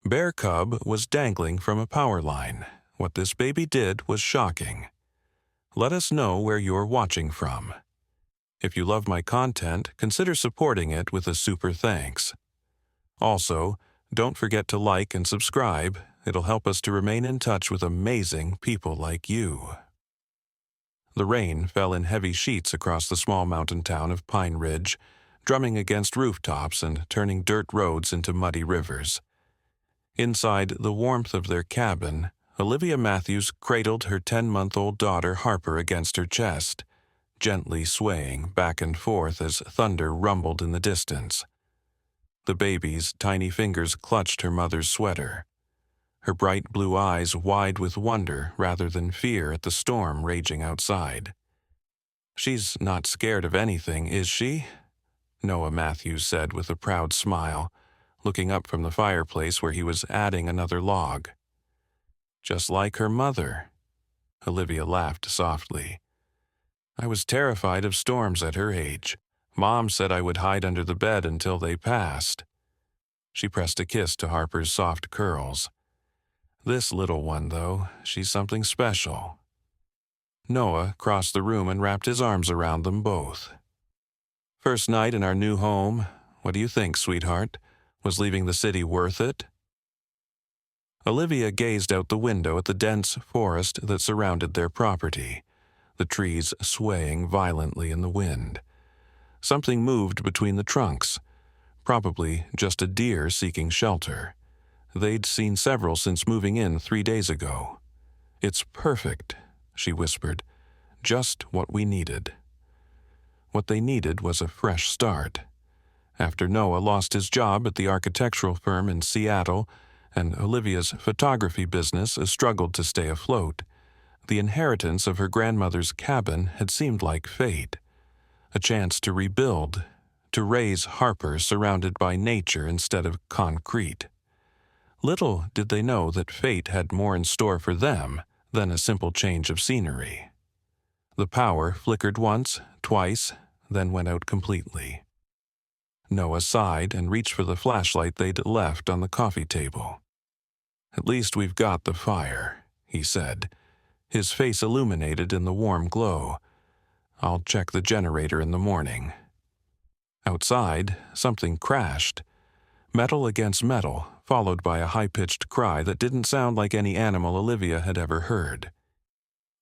Bear cub was dangling from a power line. What this baby did was shocking. Let us know where you're watching from. If you love my content, consider supporting it with a super thanks. Also, don't forget to like and subscribe. It'll help us to remain in touch with amazing people like you. The rain fell in heavy sheets across the small mountain town of Pine Ridge, drumming against rooftops and turning dirt roads into muddy rivers. Inside the warmth of their cabin, Olivia Matthews cradled her 10-month-old daughter Harper against her chest, gently swaying back and forth as thunder rumbled in the distance. The baby's tiny fingers clutched her mother's sweater, her bright blue eyes wide with wonder rather than fear at the storm raging outside. "She's not scared of anything, is she?" Noah Matthews said with a proud smile, looking up from the fireplace where he was adding another log. "Just like her mother." Olivia laughed softly. "I was terrified of storms at her age. Mom said I would hide under the bed until they passed." She pressed a kiss to Harper's soft curls. "This little one, though, she's something special." Noah crossed the room and wrapped his arms around them both. "First night in our new home. What do you think, sweetheart? Was leaving the city worth it?" Olivia gazed out the window at the dense forest that surrounded their property, the trees swaying violently in the wind. Something moved between the trunks, probably just a deer seeking shelter. They'd seen several since moving in 3 days ago. "It's perfect," she whispered. "Just what we needed." What they needed was a fresh start. After Noah lost his job at the architectural firm in Seattle and Olivia's photography business struggled to stay afloat, the inheritance of her grandmother's cabin had seemed like fate. A chance to rebuild, to raise Harper surrounded by nature instead of concrete. Little did they know that fate had more in store for them than a simple change of scenery. The power flickered once, twice, then went out completely. Noah sighed and reached for the flashlight they'd left on the coffee table. "At least we've got the fire," he said, his face illuminated in the warm glow. "I'll check the generator in the morning." Outside, something crashed. Metal against metal, followed by a high-pitched cry that didn't sound like any animal Olivia had ever heard.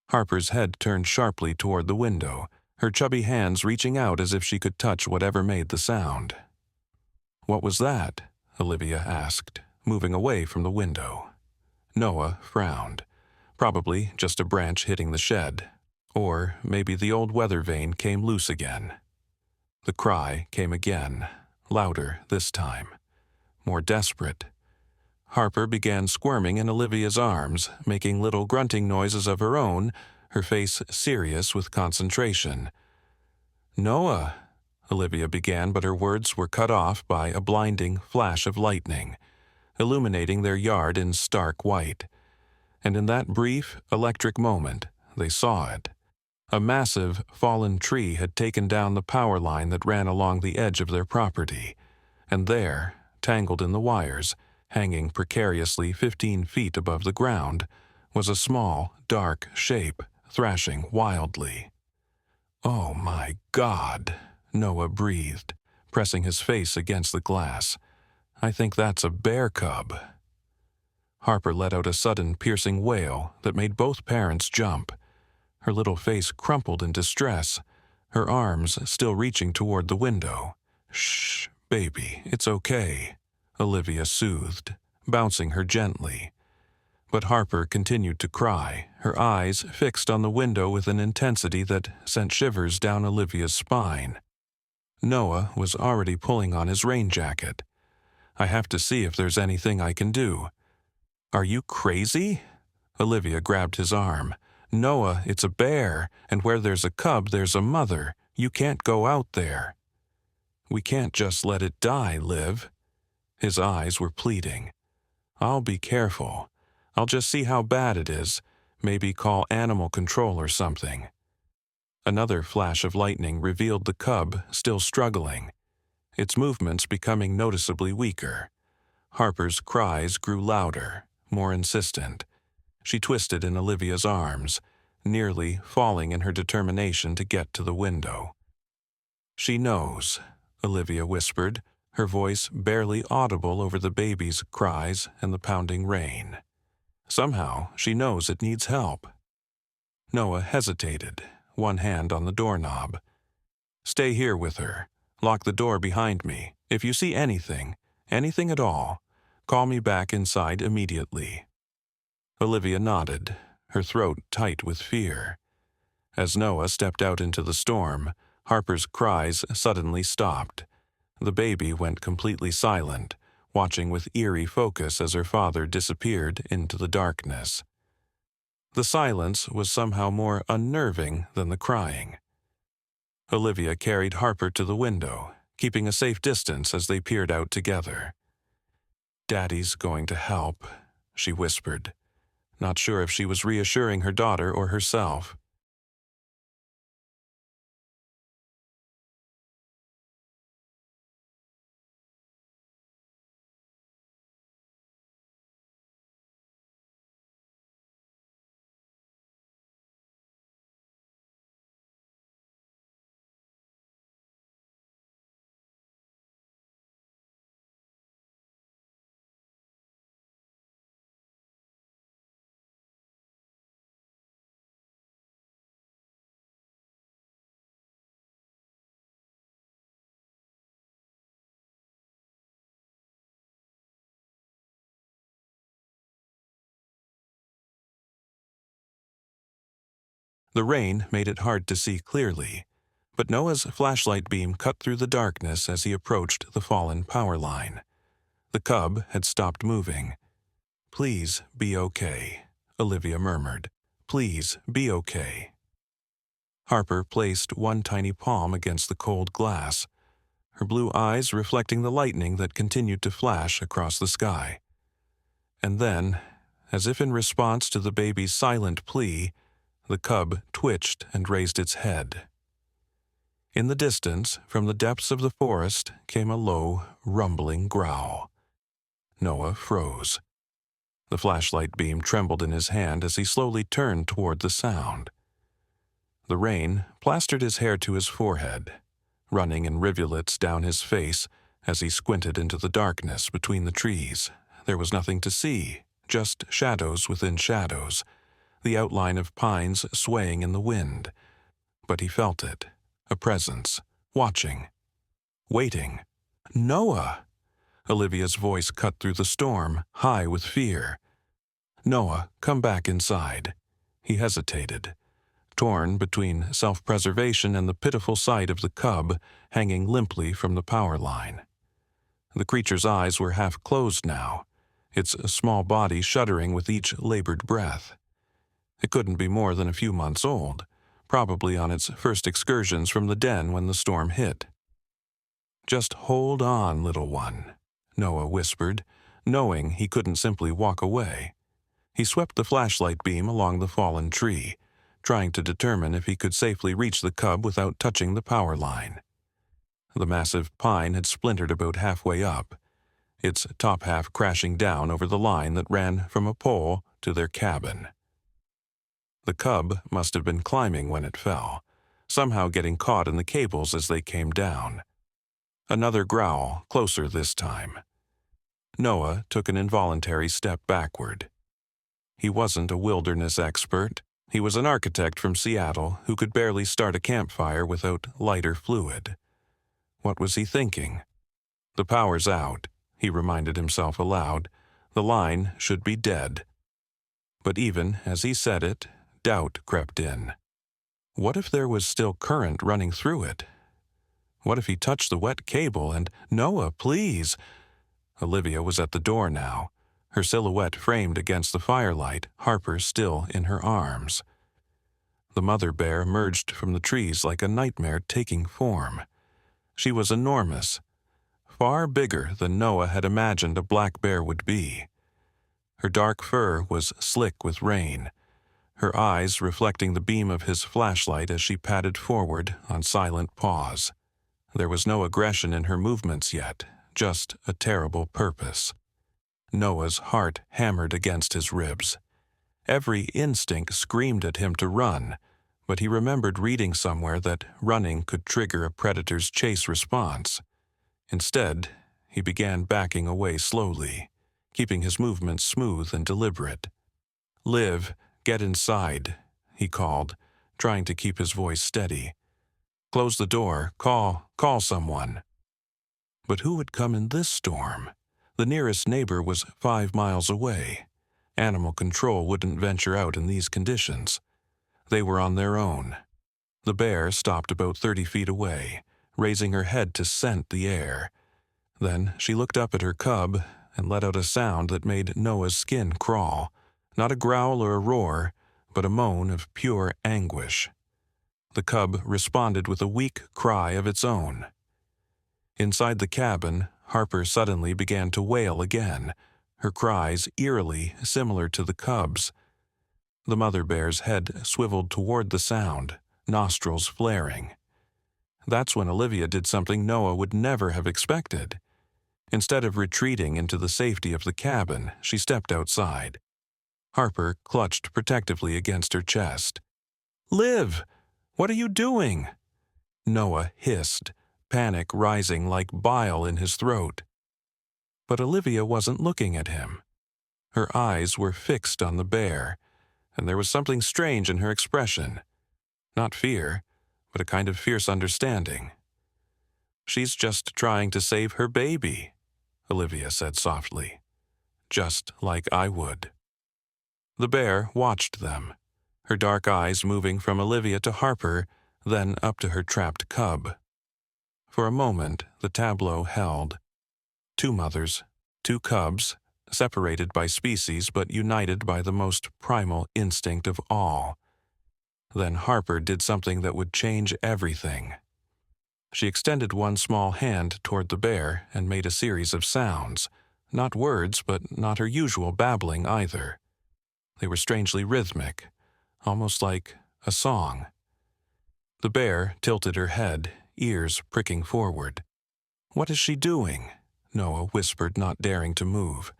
Harper's head turned sharply toward the window, her chubby hands reaching out as if she could touch whatever made the sound. "What was that?" Olivia asked, moving away from the window. Noah frowned. Probably just a branch hitting the shed. Or maybe the old weather vane came loose again. The cry came again, louder this time, more desperate. Harper began squirming in Olivia's arms, making little grunting noises of her own, her face serious with concentration. "Noah," Olivia began, but her words were cut off by a blinding flash of lightning, illuminating their yard in stark white. And in that brief, electric moment, they saw it. A massive, fallen tree had taken down the power line that ran along the edge of their property, and there, tangled in the wires, hanging precariously 15 feet above the ground, was a small, dark shape, thrashing wildly. "Oh my God," Noah breathed, pressing his face against the glass. "I think that's a bear cub." Harper let out a sudden piercing wail that made both parents jump. Her little face crumpled in distress, her arms still reaching toward the window. "Shh, baby, it's okay," Olivia soothed, bouncing her gently. But Harper continued to cry, her eyes fixed on the window with an intensity that sent shivers down Olivia's spine. Noah was already pulling on his rain jacket. "I have to see if there's anything I can do." "Are you crazy?" Olivia grabbed his arm. "Noah, it's a bear, and where there's a cub, there's a mother. You can't go out there." "We can't just let it die, Liv." His eyes were pleading. "I'll be careful. I'll just see how bad it is, maybe call animal control or something." Another flash of lightning revealed the cub still struggling, its movements becoming noticeably weaker. Harper's cries grew louder, more insistent. She twisted in Olivia's arms, nearly falling in her determination to get to the window. "She knows," Olivia whispered, her voice barely audible over the baby's cries and the pounding rain. "Somehow, she knows it needs help." Noah hesitated, one hand on the doorknob. "Stay here with her. Lock the door behind me. If you see anything at all, call me back inside immediately." Olivia nodded, her throat tight with fear. As Noah stepped out into the storm, Harper's cries suddenly stopped. The baby went completely silent, watching with eerie focus as her father disappeared into the darkness. The silence was somehow more unnerving than the crying. Olivia carried Harper to the window, keeping a safe distance as they peered out together. "Daddy's going to help," she whispered, not sure if she was reassuring her daughter or herself. The rain made it hard to see clearly, but Noah's flashlight beam cut through the darkness as he approached the fallen power line. The cub had stopped moving. "Please be okay," Olivia murmured. "Please be okay." Harper placed one tiny palm against the cold glass, her blue eyes reflecting the lightning that continued to flash across the sky. And then, as if in response to the baby's silent plea, the cub twitched and raised its head. In the distance, from the depths of the forest, came a low, rumbling growl. Noah froze. The flashlight beam trembled in his hand as he slowly turned toward the sound. The rain plastered his hair to his forehead, running in rivulets down his face as he squinted into the darkness between the trees. There was nothing to see, just shadows within shadows, the outline of pines swaying in the wind. But he felt it, a presence, watching, waiting. "Noah!" Olivia's voice cut through the storm, high with fear. "Noah, come back inside." He hesitated, torn between self-preservation and the pitiful sight of the cub hanging limply from the power line. The creature's eyes were half closed now, its small body shuddering with each labored breath. It couldn't be more than a few months old, probably on its first excursions from the den when the storm hit. "Just hold on, little one," Noah whispered, knowing he couldn't simply walk away. He swept the flashlight beam along the fallen tree, trying to determine if he could safely reach the cub without touching the power line. The massive pine had splintered about halfway up, its top half crashing down over the line that ran from a pole to their cabin. The cub must have been climbing when it fell, somehow getting caught in the cables as they came down. Another growl, closer this time. Noah took an involuntary step backward. He wasn't a wilderness expert. He was an architect from Seattle who could barely start a campfire without lighter fluid. What was he thinking? "The power's out," he reminded himself aloud. "The line should be dead." But even as he said it, doubt crept in. What if there was still current running through it? What if he touched the wet cable and, "Noah, please!" Olivia was at the door now, her silhouette framed against the firelight, Harper still in her arms. The mother bear emerged from the trees like a nightmare taking form. She was enormous, far bigger than Noah had imagined a black bear would be. Her dark fur was slick with rain, her eyes reflecting the beam of his flashlight as she padded forward on silent paws. There was no aggression in her movements yet, just a terrible purpose. Noah's heart hammered against his ribs. Every instinct screamed at him to run, but he remembered reading somewhere that running could trigger a predator's chase response. Instead, he began backing away slowly, keeping his movements smooth and deliberate. "Liv, get inside," he called, trying to keep his voice steady. "Close the door, call someone." But who would come in this storm? The nearest neighbor was 5 miles away. Animal control wouldn't venture out in these conditions. They were on their own. The bear stopped about 30 feet away, raising her head to scent the air. Then she looked up at her cub and let out a sound that made Noah's skin crawl. Not a growl or a roar, but a moan of pure anguish. The cub responded with a weak cry of its own. Inside the cabin, Harper suddenly began to wail again, her cries eerily similar to the cub's. The mother bear's head swiveled toward the sound, nostrils flaring. That's when Olivia did something Noah would never have expected. Instead of retreating into the safety of the cabin, she stepped outside. Harper clutched protectively against her chest. "Liv, what are you doing?" Noah hissed, panic rising like bile in his throat. But Olivia wasn't looking at him. Her eyes were fixed on the bear, and there was something strange in her expression. Not fear, but a kind of fierce understanding. "She's just trying to save her baby," Olivia said softly. "Just like I would." The bear watched them, her dark eyes moving from Olivia to Harper, then up to her trapped cub. For a moment, the tableau held. 2 mothers, 2 cubs, separated by species but united by the most primal instinct of all. Then Harper did something that would change everything. She extended one small hand toward the bear and made a series of sounds. Not words, but not her usual babbling either. They were strangely rhythmic, almost like a song. The bear tilted her head, ears pricking forward. "What is she doing?" Noah whispered, not daring to move.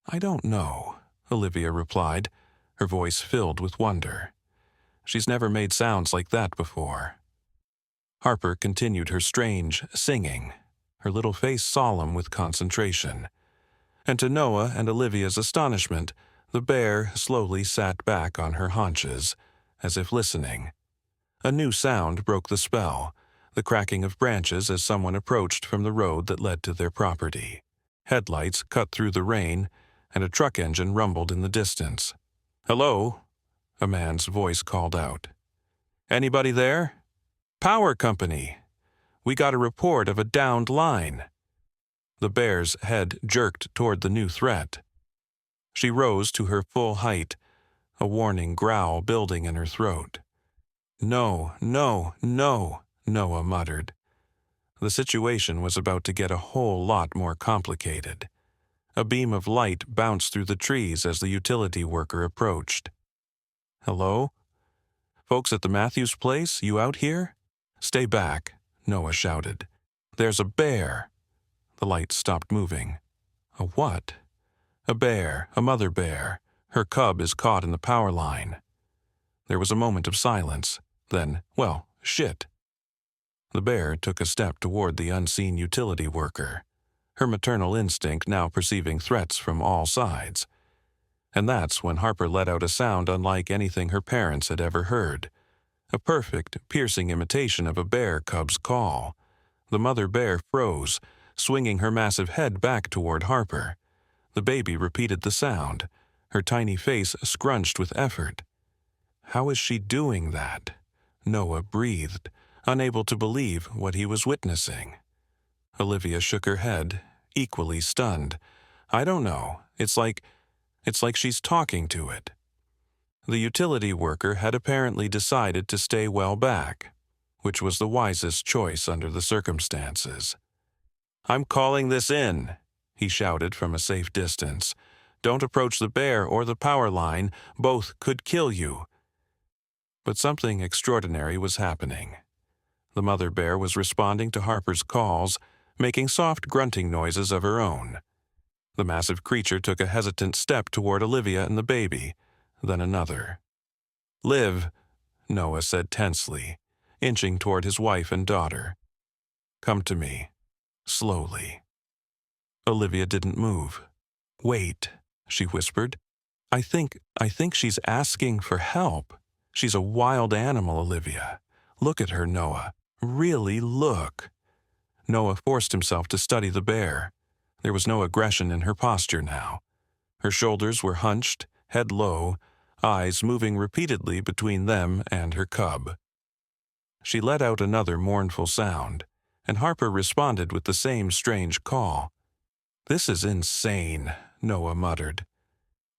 "I don't know," Olivia replied, her voice filled with wonder. She's never made sounds like that before. Harper continued her strange singing, her little face solemn with concentration. And to Noah and Olivia's astonishment, the bear slowly sat back on her haunches, as if listening. A new sound broke the spell, the cracking of branches as someone approached from the road that led to their property. Headlights cut through the rain, and a truck engine rumbled in the distance. "Hello?" a man's voice called out. "Anybody there?" "Power company. We got a report of a downed line." The bear's head jerked toward the new threat. She rose to her full height, a warning growl building in her throat. "No, no, no," Noah muttered. The situation was about to get a whole lot more complicated. A beam of light bounced through the trees as the utility worker approached. "Hello? Folks at the Matthews place, you out here?" "Stay back," Noah shouted. "There's a bear." The light stopped moving. "A what?" "A bear, a mother bear. Her cub is caught in the power line." There was a moment of silence. Then, well, shit. The bear took a step toward the unseen utility worker, her maternal instinct now perceiving threats from all sides. And that's when Harper let out a sound unlike anything her parents had ever heard. A perfect, piercing imitation of a bear cub's call. The mother bear froze, swinging her massive head back toward Harper. The baby repeated the sound, her tiny face scrunched with effort. How is she doing that? Noah breathed, unable to believe what he was witnessing. Olivia shook her head, equally stunned. "I don't know. It's like she's talking to it." The utility worker had apparently decided to stay well back, which was the wisest choice under the circumstances. "I'm calling this in," he shouted from a safe distance. "Don't approach the bear or the power line. Both could kill you." But something extraordinary was happening. The mother bear was responding to Harper's calls, making soft grunting noises of her own. The massive creature took a hesitant step toward Olivia and the baby, then another. "Liv," Noah said tensely, inching toward his wife and daughter. "Come to me, slowly." Olivia didn't move. "Wait," she whispered. I think she's asking for help. She's a wild animal, Olivia. Look at her, Noah. Really look." Noah forced himself to study the bear. There was no aggression in her posture now. Her shoulders were hunched, head low, eyes moving repeatedly between them and her cub. She let out another mournful sound, and Harper responded with the same strange call. "This is insane," Noah muttered.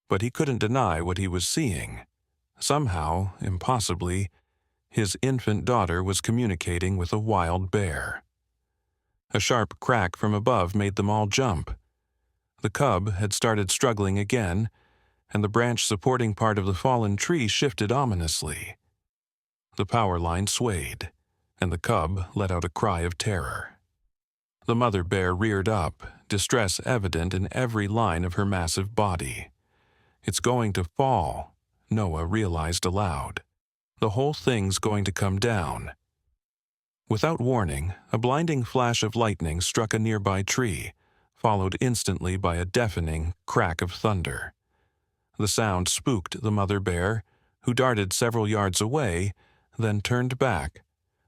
But he couldn't deny what he was seeing. Somehow, impossibly, his infant daughter was communicating with a wild bear. A sharp crack from above made them all jump. The cub had started struggling again, and the branch supporting part of the fallen tree shifted ominously. The power line swayed, and the cub let out a cry of terror. The mother bear reared up, distress evident in every line of her massive body. "It's going to fall," Noah realized aloud. "The whole thing's going to come down." Without warning, a blinding flash of lightning struck a nearby tree, followed instantly by a deafening crack of thunder. The sound spooked the mother bear, who darted several yards away, then turned back,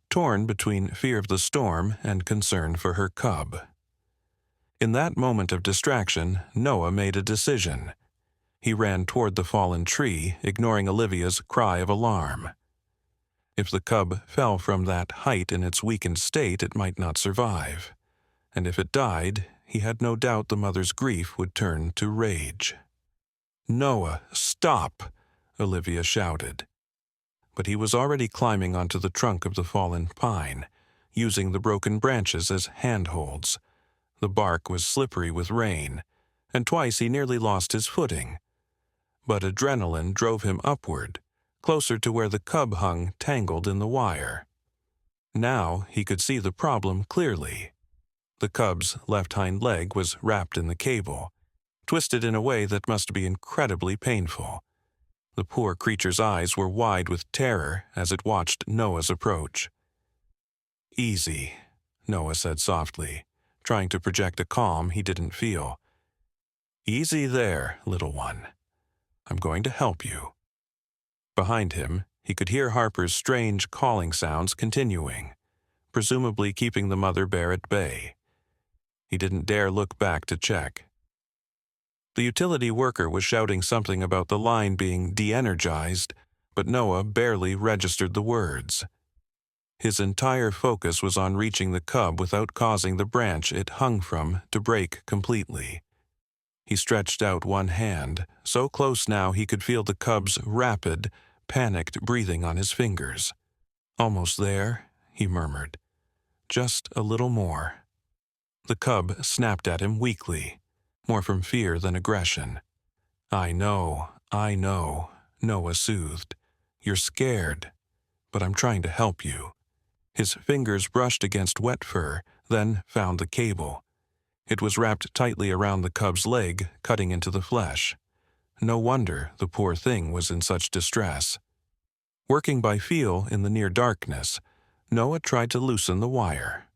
torn between fear of the storm and concern for her cub. In that moment of distraction, Noah made a decision. He ran toward the fallen tree, ignoring Olivia's cry of alarm. If the cub fell from that height in its weakened state, it might not survive. And if it died, he had no doubt the mother's grief would turn to rage. "Noah, stop!" Olivia shouted. But he was already climbing onto the trunk of the fallen pine, using the broken branches as handholds. The bark was slippery with rain, and twice he nearly lost his footing. But adrenaline drove him upward, closer to where the cub hung tangled in the wire. Now he could see the problem clearly. The cub's left hind leg was wrapped in the cable, twisted in a way that must be incredibly painful. The poor creature's eyes were wide with terror as it watched Noah's approach. "Easy," Noah said softly, trying to project a calm he didn't feel. "Easy there, little one. I'm going to help you." Behind him, he could hear Harper's strange calling sounds continuing, presumably keeping the mother bear at bay. He didn't dare look back to check. The utility worker was shouting something about the line being de-energized, but Noah barely registered the words. His entire focus was on reaching the cub without causing the branch it hung from to break completely. He stretched out one hand, so close now he could feel the cub's rapid, panicked breathing on his fingers. "Almost there," he murmured. "Just a little more." The cub snapped at him weakly, more from fear than aggression. I know," Noah soothed. "You're scared, but I'm trying to help you." His fingers brushed against wet fur, then found the cable. It was wrapped tightly around the cub's leg, cutting into the flesh. No wonder the poor thing was in such distress. Working by feel in the near darkness, Noah tried to loosen the wire.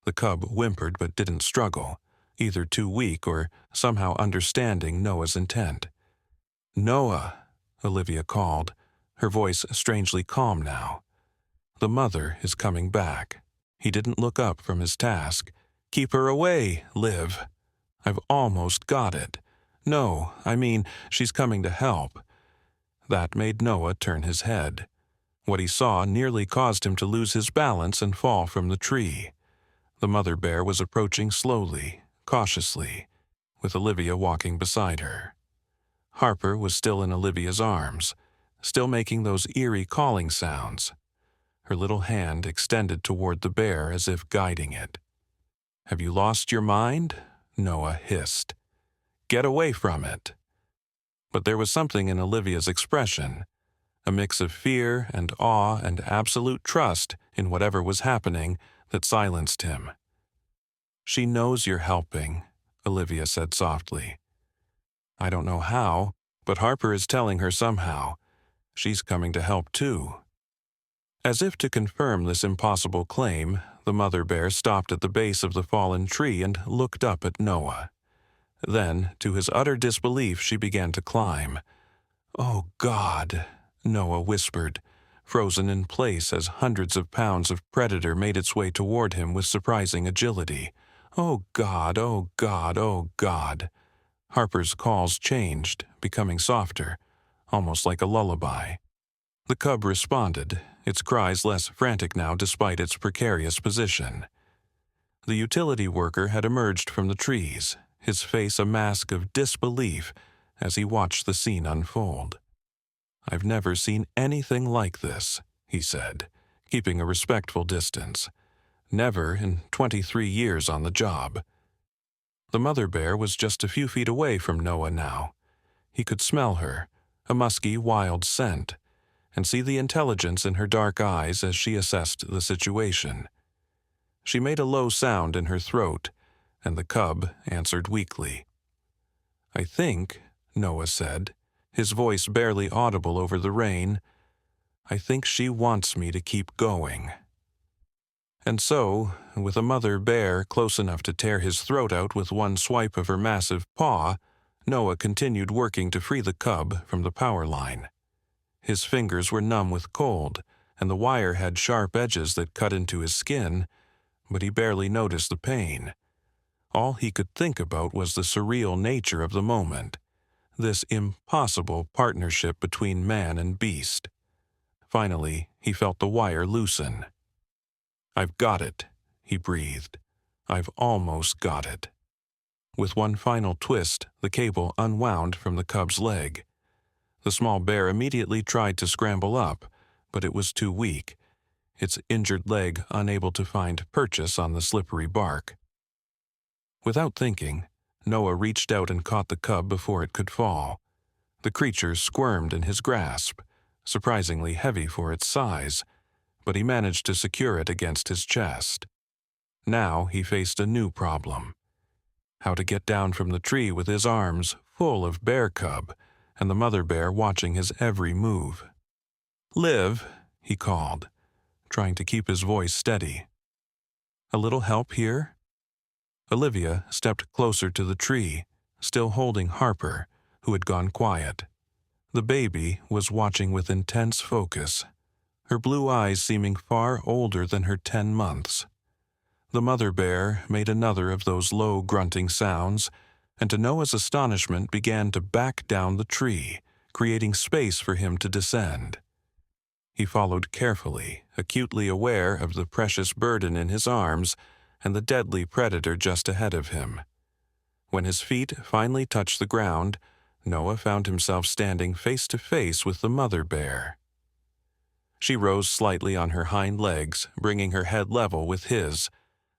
The cub whimpered but didn't struggle, either too weak or somehow understanding Noah's intent. "Noah," Olivia called, her voice strangely calm now. "The mother is coming back." He didn't look up from his task. "Keep her away, Liv. I've almost got it. No, I mean, she's coming to help." That made Noah turn his head. What he saw nearly caused him to lose his balance and fall from the tree. The mother bear was approaching slowly, cautiously, with Olivia walking beside her. Harper was still in Olivia's arms, still making those eerie calling sounds. Her little hand extended toward the bear as if guiding it. "Have you lost your mind?" Noah hissed. "Get away from it." But there was something in Olivia's expression, a mix of fear and awe and absolute trust in whatever was happening, that silenced him. "She knows you're helping," Olivia said softly. I don't know how, but Harper is telling her somehow. She's coming to help too. As if to confirm this impossible claim, the mother bear stopped at the base of the fallen tree and looked up at Noah. Then, to his utter disbelief, she began to climb. "Oh, God," Noah whispered, frozen in place as hundreds of pounds of predator made its way toward him with surprising agility. "Oh, God, oh, God, oh, God." Harper's calls changed, becoming softer, almost like a lullaby. The cub responded, its cries less frantic now despite its precarious position. The utility worker had emerged from the trees, his face a mask of disbelief as he watched the scene unfold. "I've never seen anything like this," he said, keeping a respectful distance. "Never in 23 years on the job." The mother bear was just a few feet away from Noah now. He could smell her, a musky, wild scent, and see the intelligence in her dark eyes as she assessed the situation. She made a low sound in her throat, and the cub answered weakly. "I think," Noah said, his voice barely audible over the rain, "I think she wants me to keep going." And so, with a mother bear close enough to tear his throat out with one swipe of her massive paw, Noah continued working to free the cub from the power line. His fingers were numb with cold, and the wire had sharp edges that cut into his skin, but he barely noticed the pain. All he could think about was the surreal nature of the moment, this impossible partnership between man and beast. Finally, he felt the wire loosen. "I've got it," he breathed. "I've almost got it." With one final twist, the cable unwound from the cub's leg. The small bear immediately tried to scramble up, but it was too weak, its injured leg unable to find purchase on the slippery bark. Without thinking, Noah reached out and caught the cub before it could fall. The creature squirmed in his grasp, surprisingly heavy for its size, but he managed to secure it against his chest. Now he faced a new problem. How to get down from the tree with his arms full of bear cub, and the mother bear watching his every move. "Liv," he called, trying to keep his voice steady. "A little help here?" Olivia stepped closer to the tree, still holding Harper, who had gone quiet. The baby was watching with intense focus, her blue eyes seeming far older than her 10 months. The mother bear made another of those low grunting sounds, and to Noah's astonishment began to back down the tree, creating space for him to descend. He followed carefully, acutely aware of the precious burden in his arms and the deadly predator just ahead of him. When his feet finally touched the ground, Noah found himself standing face to face with the mother bear. She rose slightly on her hind legs, bringing her head level with his,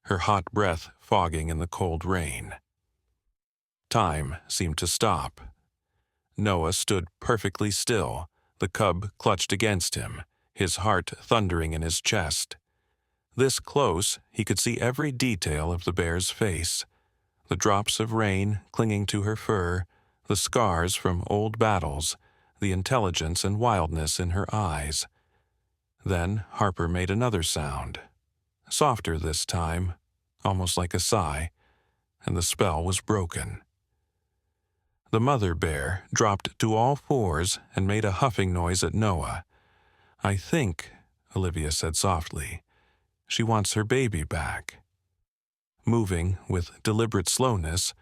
her hot breath fogging in the cold rain. Time seemed to stop. Noah stood perfectly still, the cub clutched against him, his heart thundering in his chest. This close, he could see every detail of the bear's face, the drops of rain clinging to her fur, the scars from old battles, the intelligence and wildness in her eyes. Then Harper made another sound, softer this time, almost like a sigh, and the spell was broken. The mother bear dropped to all fours and made a huffing noise at Noah. "I think," Olivia said softly, "she wants her baby back." Moving with deliberate slowness,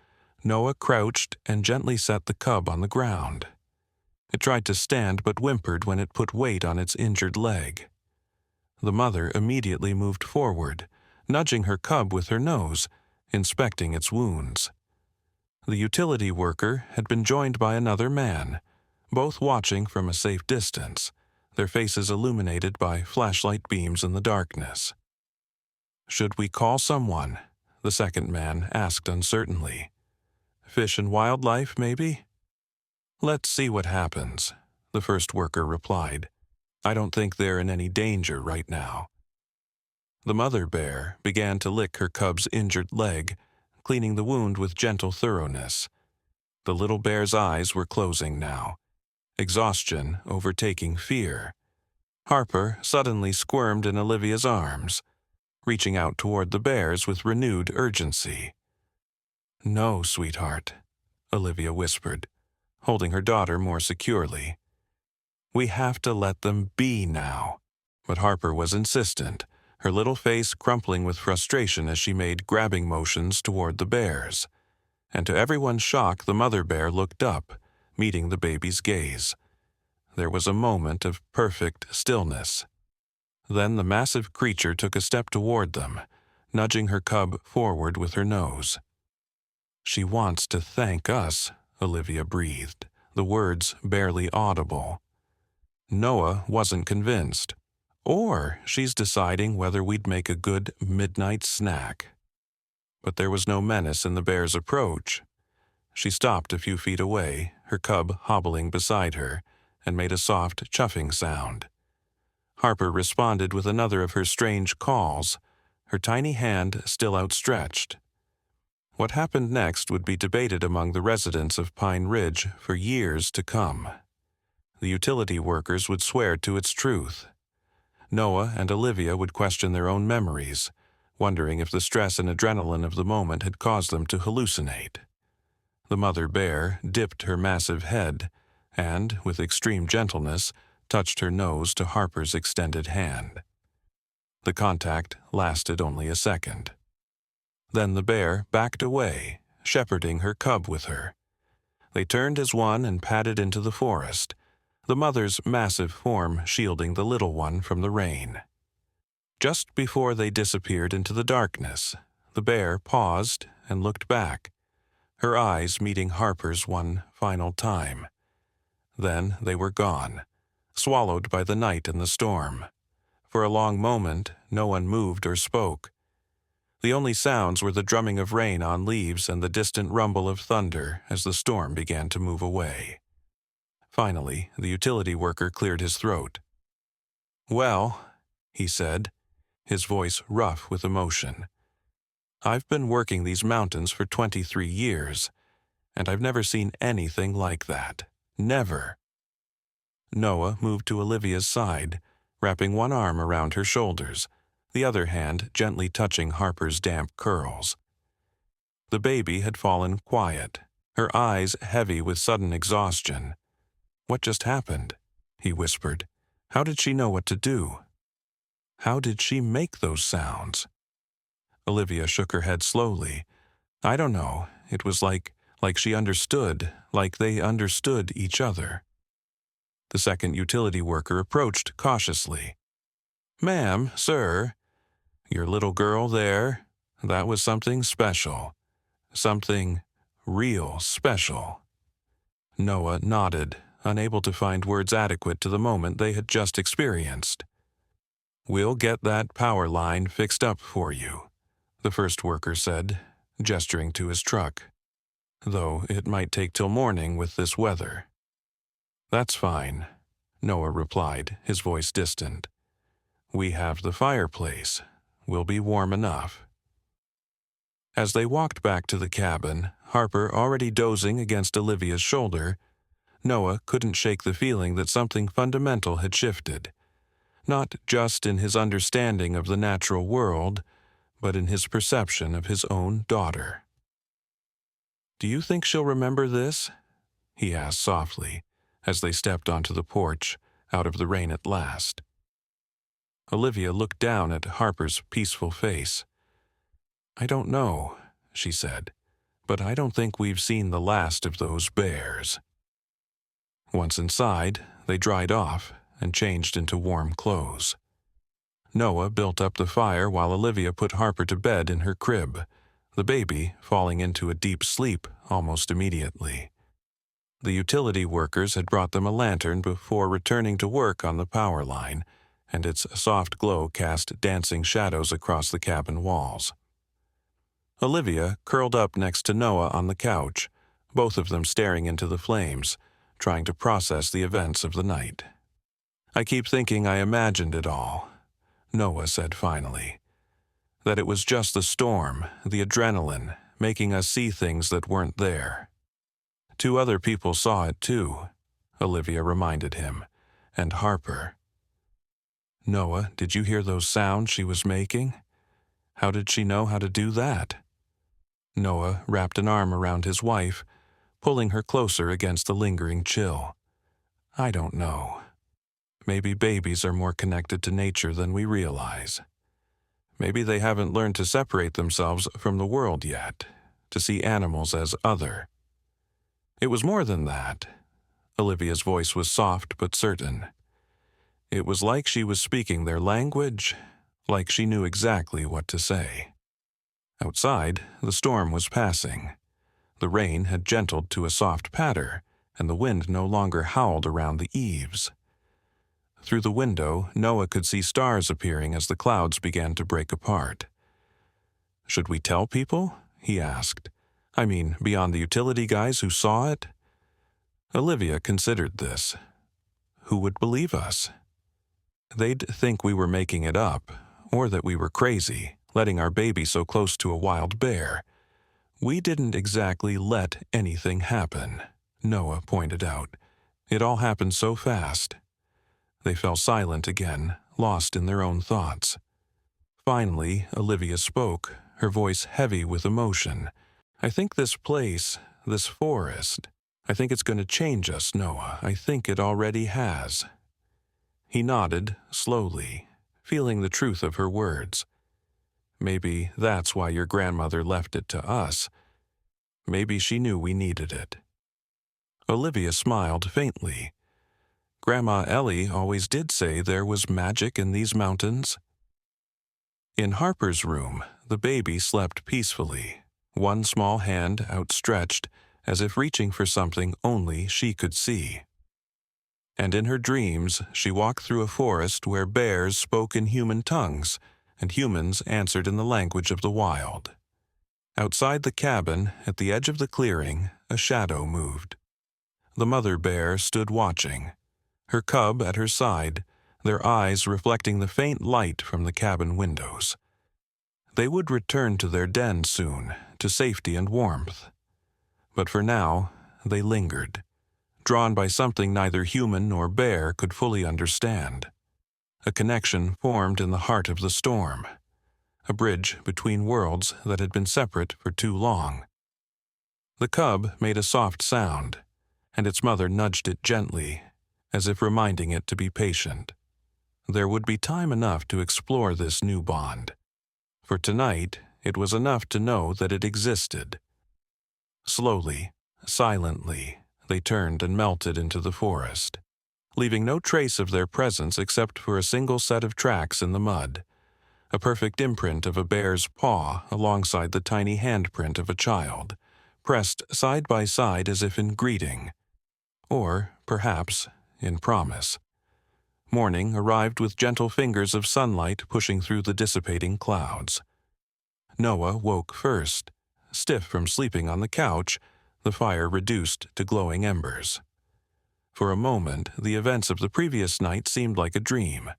Noah crouched and gently set the cub on the ground. It tried to stand but whimpered when it put weight on its injured leg. The mother immediately moved forward, nudging her cub with her nose, inspecting its wounds. The utility worker had been joined by another man, both watching from a safe distance, their faces illuminated by flashlight beams in the darkness. "Should we call someone?" the second man asked uncertainly. "Fish and Wildlife, maybe?" "Let's see what happens," the first worker replied. "I don't think they're in any danger right now." The mother bear began to lick her cub's injured leg, cleaning the wound with gentle thoroughness. The little bear's eyes were closing now, exhaustion overtaking fear. Harper suddenly squirmed in Olivia's arms, reaching out toward the bears with renewed urgency. "No, sweetheart," Olivia whispered, holding her daughter more securely. "We have to let them be now." But Harper was insistent, her little face crumpling with frustration as she made grabbing motions toward the bears. And to everyone's shock, the mother bear looked up, meeting the baby's gaze. There was a moment of perfect stillness. Then the massive creature took a step toward them, nudging her cub forward with her nose. "She wants to thank us," Olivia breathed, the words barely audible. Noah wasn't convinced. "Or she's deciding whether we'd make a good midnight snack." But there was no menace in the bear's approach. She stopped a few feet away, her cub hobbling beside her, and made a soft chuffing sound. Harper responded with another of her strange calls, her tiny hand still outstretched. What happened next would be debated among the residents of Pine Ridge for years to come. The utility workers would swear to its truth. Noah and Olivia would question their own memories, wondering if the stress and adrenaline of the moment had caused them to hallucinate. The mother bear dipped her massive head and, with extreme gentleness, touched her nose to Harper's extended hand. The contact lasted only a second. Then the bear backed away, shepherding her cub with her. They turned as one and padded into the forest, the mother's massive form shielding the little one from the rain. Just before they disappeared into the darkness, the bear paused and looked back, her eyes meeting Harper's one final time. Then they were gone, swallowed by the night and the storm. For a long moment, no one moved or spoke. The only sounds were the drumming of rain on leaves and the distant rumble of thunder as the storm began to move away. Finally, the utility worker cleared his throat. "Well," he said, his voice rough with emotion, "I've been working these mountains for 23 years, and I've never seen anything like that. Never." Noah moved to Olivia's side, wrapping one arm around her shoulders, the other hand gently touching Harper's damp curls. The baby had fallen quiet, her eyes heavy with sudden exhaustion. "What just happened?" he whispered. "How did she know what to do? How did she make those sounds?" Olivia shook her head slowly. "I don't know. It was like she understood, like they understood each other." The second utility worker approached cautiously. "Ma'am, sir, your little girl there, that was something special. Something real special." Noah nodded, unable to find words adequate to the moment they had just experienced. "We'll get that power line fixed up for you," the first worker said, gesturing to his truck. "Though it might take till morning with this weather." "That's fine," Noah replied, his voice distant. "We have the fireplace. We'll be warm enough." As they walked back to the cabin, Harper already dozing against Olivia's shoulder, Noah couldn't shake the feeling that something fundamental had shifted, not just in his understanding of the natural world, but in his perception of his own daughter. "Do you think she'll remember this?" he asked softly, as they stepped onto the porch, out of the rain at last. Olivia looked down at Harper's peaceful face. "I don't know," she said, "but I don't think we've seen the last of those bears." Once inside, they dried off and changed into warm clothes. Noah built up the fire while Olivia put Harper to bed in her crib, the baby falling into a deep sleep almost immediately. The utility workers had brought them a lantern before returning to work on the power line, and its soft glow cast dancing shadows across the cabin walls. Olivia curled up next to Noah on the couch, both of them staring into the flames, trying to process the events of the night. "I keep thinking I imagined it all," Noah said finally. "That it was just the storm, the adrenaline, making us see things that weren't there. 2 other people saw it too, Olivia reminded him, and Harper. Noah, did you hear those sounds she was making? How did she know how to do that? Noah wrapped an arm around his wife, pulling her closer against the lingering chill. I don't know. Maybe babies are more connected to nature than we realize. Maybe they haven't learned to separate themselves from the world yet, to see animals as other. It was more than that. Olivia's voice was soft but certain. It was like she was speaking their language, like she knew exactly what to say. Outside, the storm was passing. The rain had gentled to a soft patter, and the wind no longer howled around the eaves. Through the window, Noah could see stars appearing as the clouds began to break apart. Should we tell people? He asked. I mean, beyond the utility guys who saw it? Olivia considered this. Who would believe us? They'd think we were making it up, or that we were crazy, letting our baby so close to a wild bear. We didn't exactly let anything happen, Noah pointed out. It all happened so fast. They fell silent again, lost in their own thoughts. Finally, Olivia spoke, her voice heavy with emotion. I think this place, this forest, I think it's going to change us, Noah. I think it already has. He nodded, slowly, feeling the truth of her words. Maybe that's why your grandmother left it to us. Maybe she knew we needed it. Olivia smiled faintly. Grandma Ellie always did say there was magic in these mountains. In Harper's room, the baby slept peacefully, one small hand outstretched, as if reaching for something only she could see. And in her dreams, she walked through a forest where bears spoke in human tongues, and humans answered in the language of the wild. Outside the cabin, at the edge of the clearing, a shadow moved. The mother bear stood watching, her cub at her side, their eyes reflecting the faint light from the cabin windows. They would return to their den soon, to safety and warmth. But for now, they lingered, drawn by something neither human nor bear could fully understand. A connection formed in the heart of the storm, a bridge between worlds that had been separate for too long. The cub made a soft sound, and its mother nudged it gently, as if reminding it to be patient. There would be time enough to explore this new bond. For tonight, it was enough to know that it existed. Slowly, silently, they turned and melted into the forest, leaving no trace of their presence except for a single set of tracks in the mud, a perfect imprint of a bear's paw alongside the tiny handprint of a child, pressed side by side as if in greeting, or, perhaps, in promise. Morning arrived with gentle fingers of sunlight pushing through the dissipating clouds. Noah woke first, stiff from sleeping on the couch, the fire reduced to glowing embers. For a moment, the events of the previous night seemed like a dream,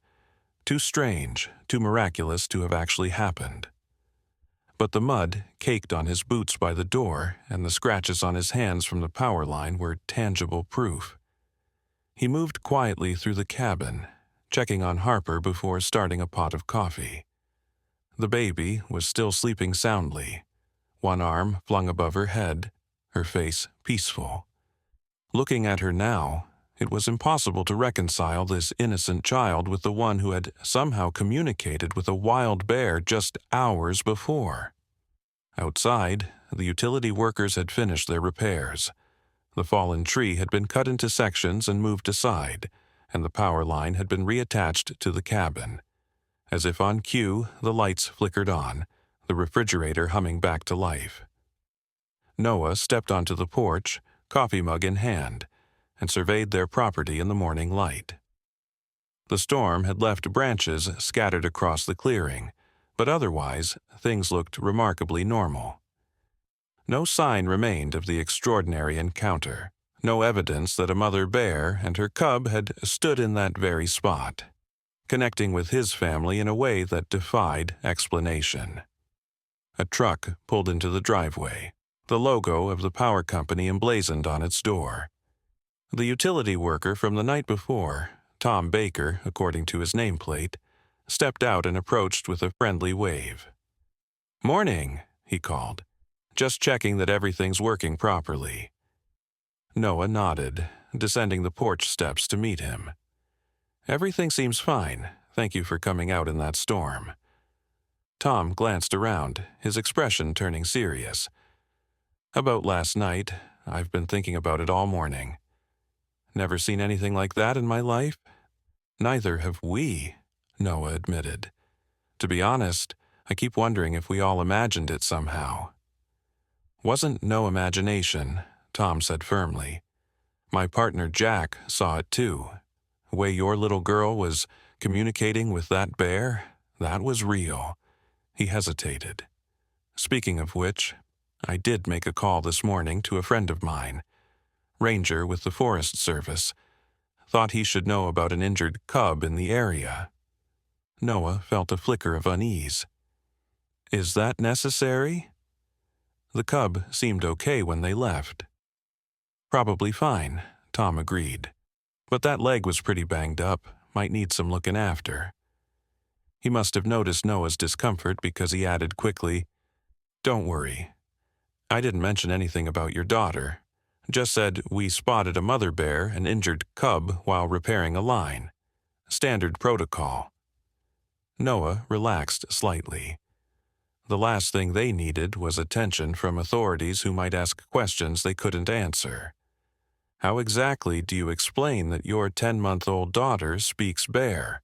too strange, too miraculous to have actually happened. But the mud caked on his boots by the door and the scratches on his hands from the power line were tangible proof. He moved quietly through the cabin, checking on Harper before starting a pot of coffee. The baby was still sleeping soundly, one arm flung above her head, her face peaceful. Looking at her now, it was impossible to reconcile this innocent child with the one who had somehow communicated with a wild bear just hours before. Outside, the utility workers had finished their repairs. The fallen tree had been cut into sections and moved aside, and the power line had been reattached to the cabin. As if on cue, the lights flickered on, the refrigerator humming back to life. Noah stepped onto the porch, coffee mug in hand, and surveyed their property in the morning light. The storm had left branches scattered across the clearing, but otherwise, things looked remarkably normal. No sign remained of the extraordinary encounter, no evidence that a mother bear and her cub had stood in that very spot, connecting with his family in a way that defied explanation. A truck pulled into the driveway, the logo of the power company emblazoned on its door. The utility worker from the night before, Tom Baker, according to his nameplate, stepped out and approached with a friendly wave. "Morning," he called. "Just checking that everything's working properly." Noah nodded, descending the porch steps to meet him. "Everything seems fine. Thank you for coming out in that storm." Tom glanced around, his expression turning serious. "About last night, I've been thinking about it all morning. Never seen anything like that in my life?" "Neither have we," Noah admitted. "To be honest, I keep wondering if we all imagined it somehow." "Wasn't no imagination," Tom said firmly. "My partner Jack saw it too. The way your little girl was communicating with that bear, that was real." He hesitated. "Speaking of which, I did make a call this morning to a friend of mine, ranger with the Forest Service. Thought he should know about an injured cub in the area." Noah felt a flicker of unease. "Is that necessary?" "The cub seemed okay when they left." "Probably fine," Tom agreed. "But that leg was pretty banged up, might need some looking after." He must have noticed Noah's discomfort because he added quickly, "Don't worry. I didn't mention anything about your daughter. Just said we spotted a mother bear and injured cub while repairing a line. Standard protocol." Noah relaxed slightly. The last thing they needed was attention from authorities who might ask questions they couldn't answer. "How exactly do you explain that your 10-month-old daughter speaks bear?"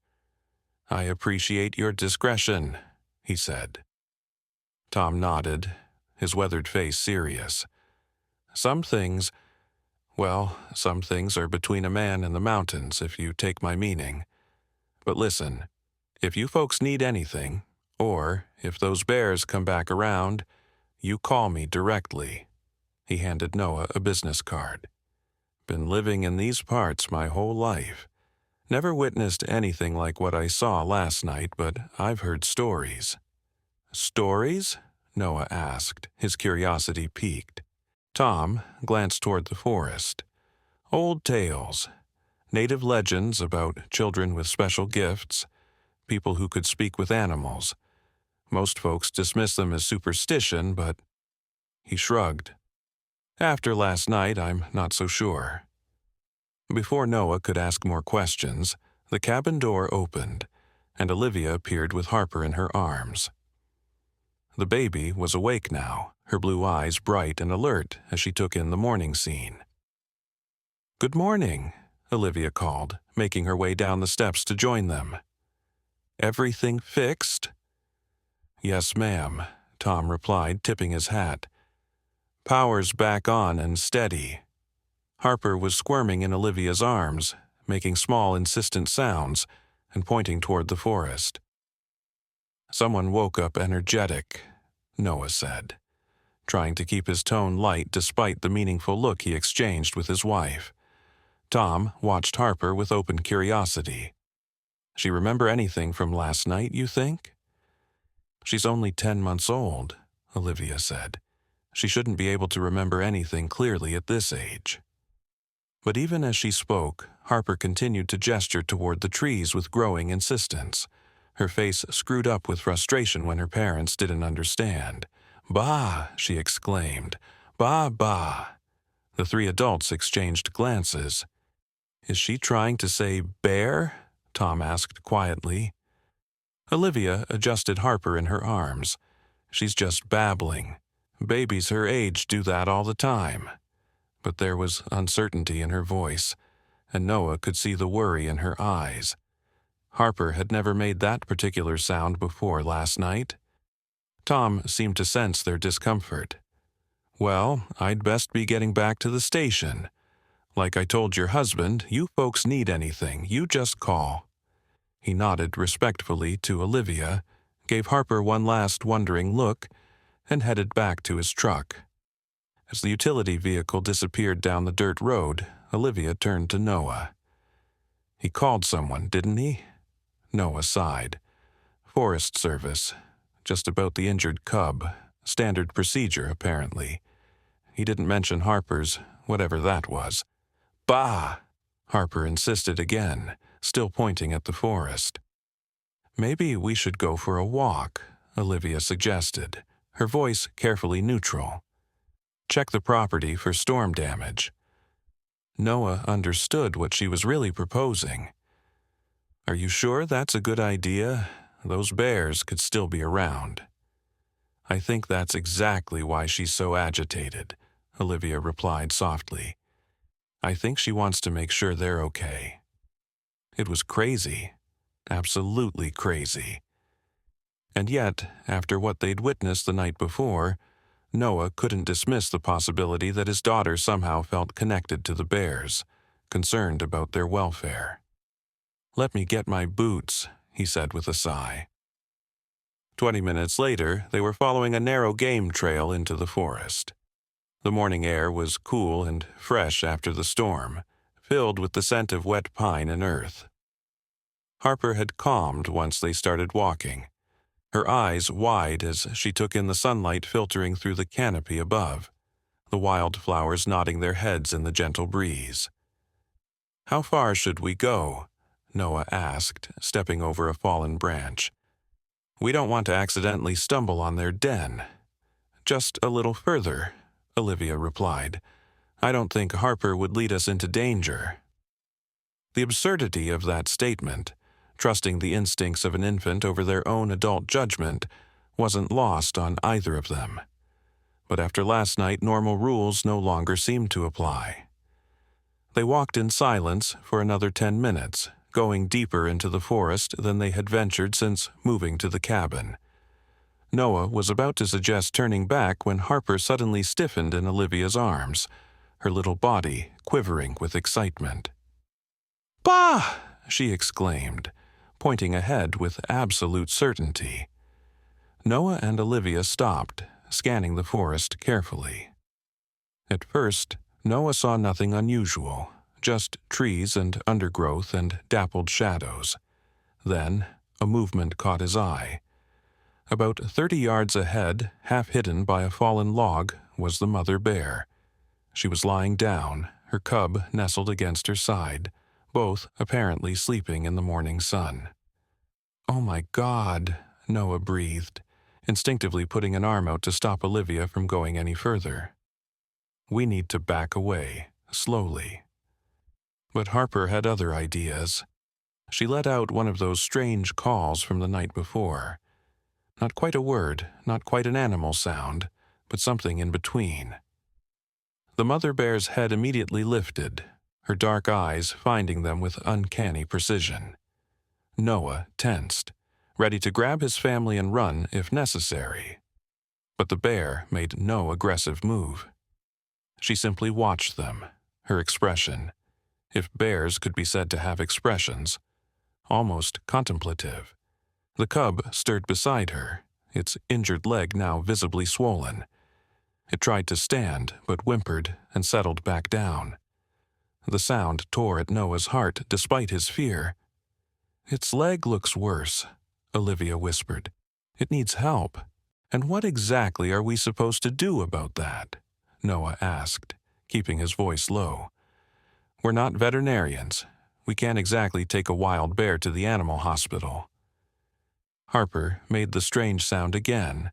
"I appreciate your discretion," he said. Tom nodded, his weathered face serious. Some things are between a man and the mountains, if you take my meaning. But listen, if you folks need anything, or if those bears come back around, you call me directly." He handed Noah a business card. "Been living in these parts my whole life. Never witnessed anything like what I saw last night, but I've heard stories." "Stories?" Noah asked, his curiosity piqued. Tom glanced toward the forest. "Old tales. Native legends about children with special gifts, people who could speak with animals. Most folks dismiss them as superstition, but—" He shrugged. "After last night, I'm not so sure." Before Noah could ask more questions, the cabin door opened, and Olivia appeared with Harper in her arms. The baby was awake now, her blue eyes bright and alert as she took in the morning scene. "Good morning," Olivia called, making her way down the steps to join them. "Everything fixed?" "Yes, ma'am," Tom replied, tipping his hat. "Power's back on and steady." Harper was squirming in Olivia's arms, making small, insistent sounds, and pointing toward the forest. "Someone woke up energetic," Noah said, trying to keep his tone light despite the meaningful look he exchanged with his wife. Tom watched Harper with open curiosity. "She remember anything from last night, you think?" "She's only 10 months old," Olivia said. "She shouldn't be able to remember anything clearly at this age." But even as she spoke, Harper continued to gesture toward the trees with growing insistence. Her face screwed up with frustration when her parents didn't understand. "Bah!" she exclaimed. "Bah, bah!" The three adults exchanged glances. "Is she trying to say bear?" Tom asked quietly. Olivia adjusted Harper in her arms. "She's just babbling. Babies her age do that all the time." But there was uncertainty in her voice, and Noah could see the worry in her eyes. Harper had never made that particular sound before last night. Tom seemed to sense their discomfort. "Well, I'd best be getting back to the station. Like I told your husband, you folks need anything, you just call." He nodded respectfully to Olivia, gave Harper one last wondering look, and headed back to his truck. As the utility vehicle disappeared down the dirt road, Olivia turned to Noah. "He called someone, didn't he?" Noah sighed. "Forest Service. just about the injured cub. Standard procedure, apparently. He didn't mention Harper's, whatever that was. Bah! Harper insisted again, still pointing at the forest. Maybe we should go for a walk, Olivia suggested, her voice carefully neutral. Check the property for storm damage. Noah understood what she was really proposing. Are you sure that's a good idea? Those bears could still be around. I think that's exactly why she's so agitated, Olivia replied softly. I think she wants to make sure they're okay. It was crazy. Absolutely crazy. And yet, after what they'd witnessed the night before, Noah couldn't dismiss the possibility that his daughter somehow felt connected to the bears, concerned about their welfare. Let me get my boots, he said with a sigh. 20 minutes later, they were following a narrow game trail into the forest. The morning air was cool and fresh after the storm, filled with the scent of wet pine and earth. Harper had calmed once they started walking, her eyes wide as she took in the sunlight filtering through the canopy above, the wildflowers nodding their heads in the gentle breeze. How far should we go? Noah asked, stepping over a fallen branch. We don't want to accidentally stumble on their den. Just a little further, Olivia replied. I don't think Harper would lead us into danger. The absurdity of that statement, trusting the instincts of an infant over their own adult judgment, wasn't lost on either of them. But after last night, normal rules no longer seemed to apply. They walked in silence for another 10 minutes, going deeper into the forest than they had ventured since moving to the cabin. Noah was about to suggest turning back when Harper suddenly stiffened in Olivia's arms, her little body quivering with excitement. Bah! She exclaimed, pointing ahead with absolute certainty. Noah and Olivia stopped, scanning the forest carefully. At first, Noah saw nothing unusual, just trees and undergrowth and dappled shadows. Then, a movement caught his eye. About 30 yards ahead, half hidden by a fallen log, was the mother bear. She was lying down, her cub nestled against her side, both apparently sleeping in the morning sun. Oh my God, Noah breathed, instinctively putting an arm out to stop Olivia from going any further. We need to back away, slowly. But Harper had other ideas. She let out one of those strange calls from the night before. Not quite a word, not quite an animal sound, but something in between. The mother bear's head immediately lifted, her dark eyes finding them with uncanny precision. Noah tensed, ready to grab his family and run if necessary. But the bear made no aggressive move. She simply watched them, her expression, if bears could be said to have expressions, almost contemplative. The cub stirred beside her, its injured leg now visibly swollen. It tried to stand, but whimpered and settled back down. The sound tore at Noah's heart despite his fear. Its leg looks worse, Olivia whispered. It needs help. And what exactly are we supposed to do about that? Noah asked, keeping his voice low. We're not veterinarians. We can't exactly take a wild bear to the animal hospital. Harper made the strange sound again,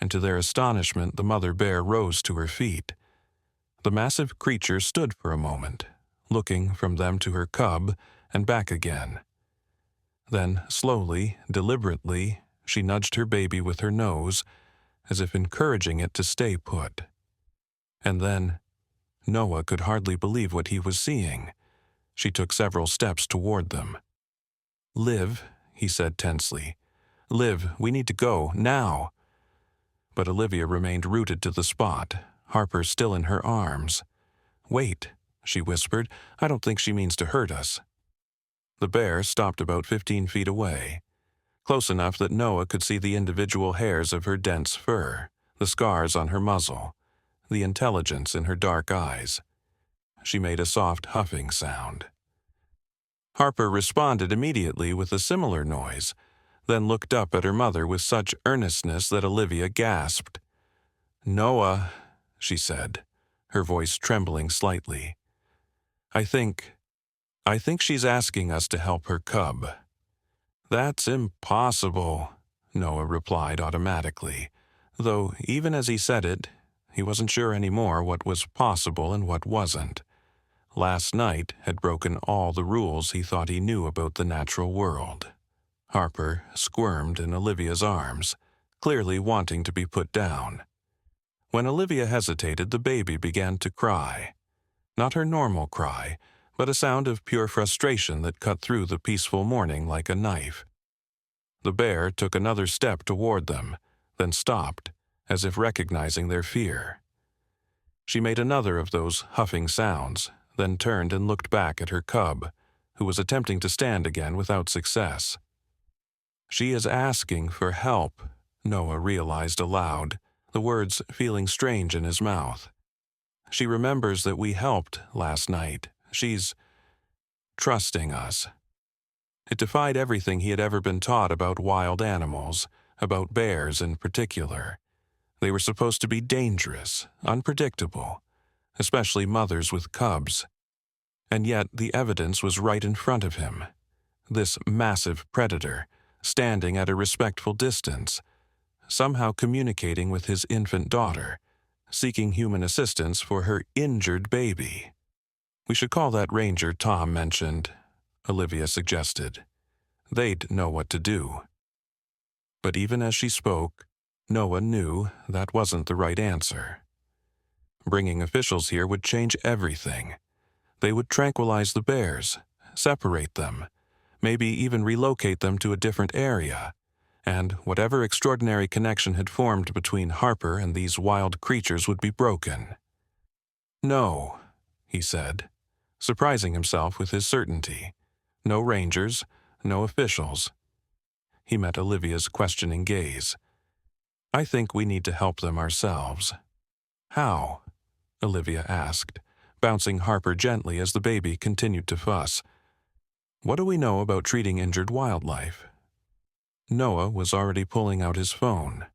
and to their astonishment the mother bear rose to her feet. The massive creature stood for a moment, looking from them to her cub and back again. Then, slowly, deliberately, she nudged her baby with her nose, as if encouraging it to stay put. And then, Noah could hardly believe what he was seeing. She took several steps toward them. Liv, he said tensely. Liv, we need to go, now. But Olivia remained rooted to the spot, Harper still in her arms. Wait, she whispered. I don't think she means to hurt us. The bear stopped about 15 feet away, close enough that Noah could see the individual hairs of her dense fur, the scars on her muzzle, the intelligence in her dark eyes. She made a soft huffing sound. Harper responded immediately with a similar noise, then looked up at her mother with such earnestness that Olivia gasped. "Noah," she said, her voice trembling slightly. I think she's asking us to help her cub." "That's impossible," Noah replied automatically, though even as he said it, he wasn't sure anymore what was possible and what wasn't. Last night had broken all the rules he thought he knew about the natural world. Harper squirmed in Olivia's arms, clearly wanting to be put down. When Olivia hesitated, the baby began to cry. Not her normal cry, but a sound of pure frustration that cut through the peaceful morning like a knife. The bear took another step toward them, then stopped, as if recognizing their fear. She made another of those huffing sounds, then turned and looked back at her cub, who was attempting to stand again without success. "She is asking for help," Noah realized aloud, the words feeling strange in his mouth. "She remembers that we helped last night. She's trusting us." It defied everything he had ever been taught about wild animals, about bears in particular. They were supposed to be dangerous, unpredictable, especially mothers with cubs. And yet the evidence was right in front of him. This massive predator, standing at a respectful distance, somehow communicating with his infant daughter, seeking human assistance for her injured baby. "We should call that ranger Tom mentioned," Olivia suggested. "They'd know what to do." But even as she spoke, Noah knew that wasn't the right answer. Bringing officials here would change everything. They would tranquilize the bears, separate them, maybe even relocate them to a different area, and whatever extraordinary connection had formed between Harper and these wild creatures would be broken. "No," he said, surprising himself with his certainty. "No rangers, no officials." He met Olivia's questioning gaze. "I think we need to help them ourselves." "How?" Olivia asked, bouncing Harper gently as the baby continued to fuss. "What do we know about treating injured wildlife?" Noah was already pulling out his phone.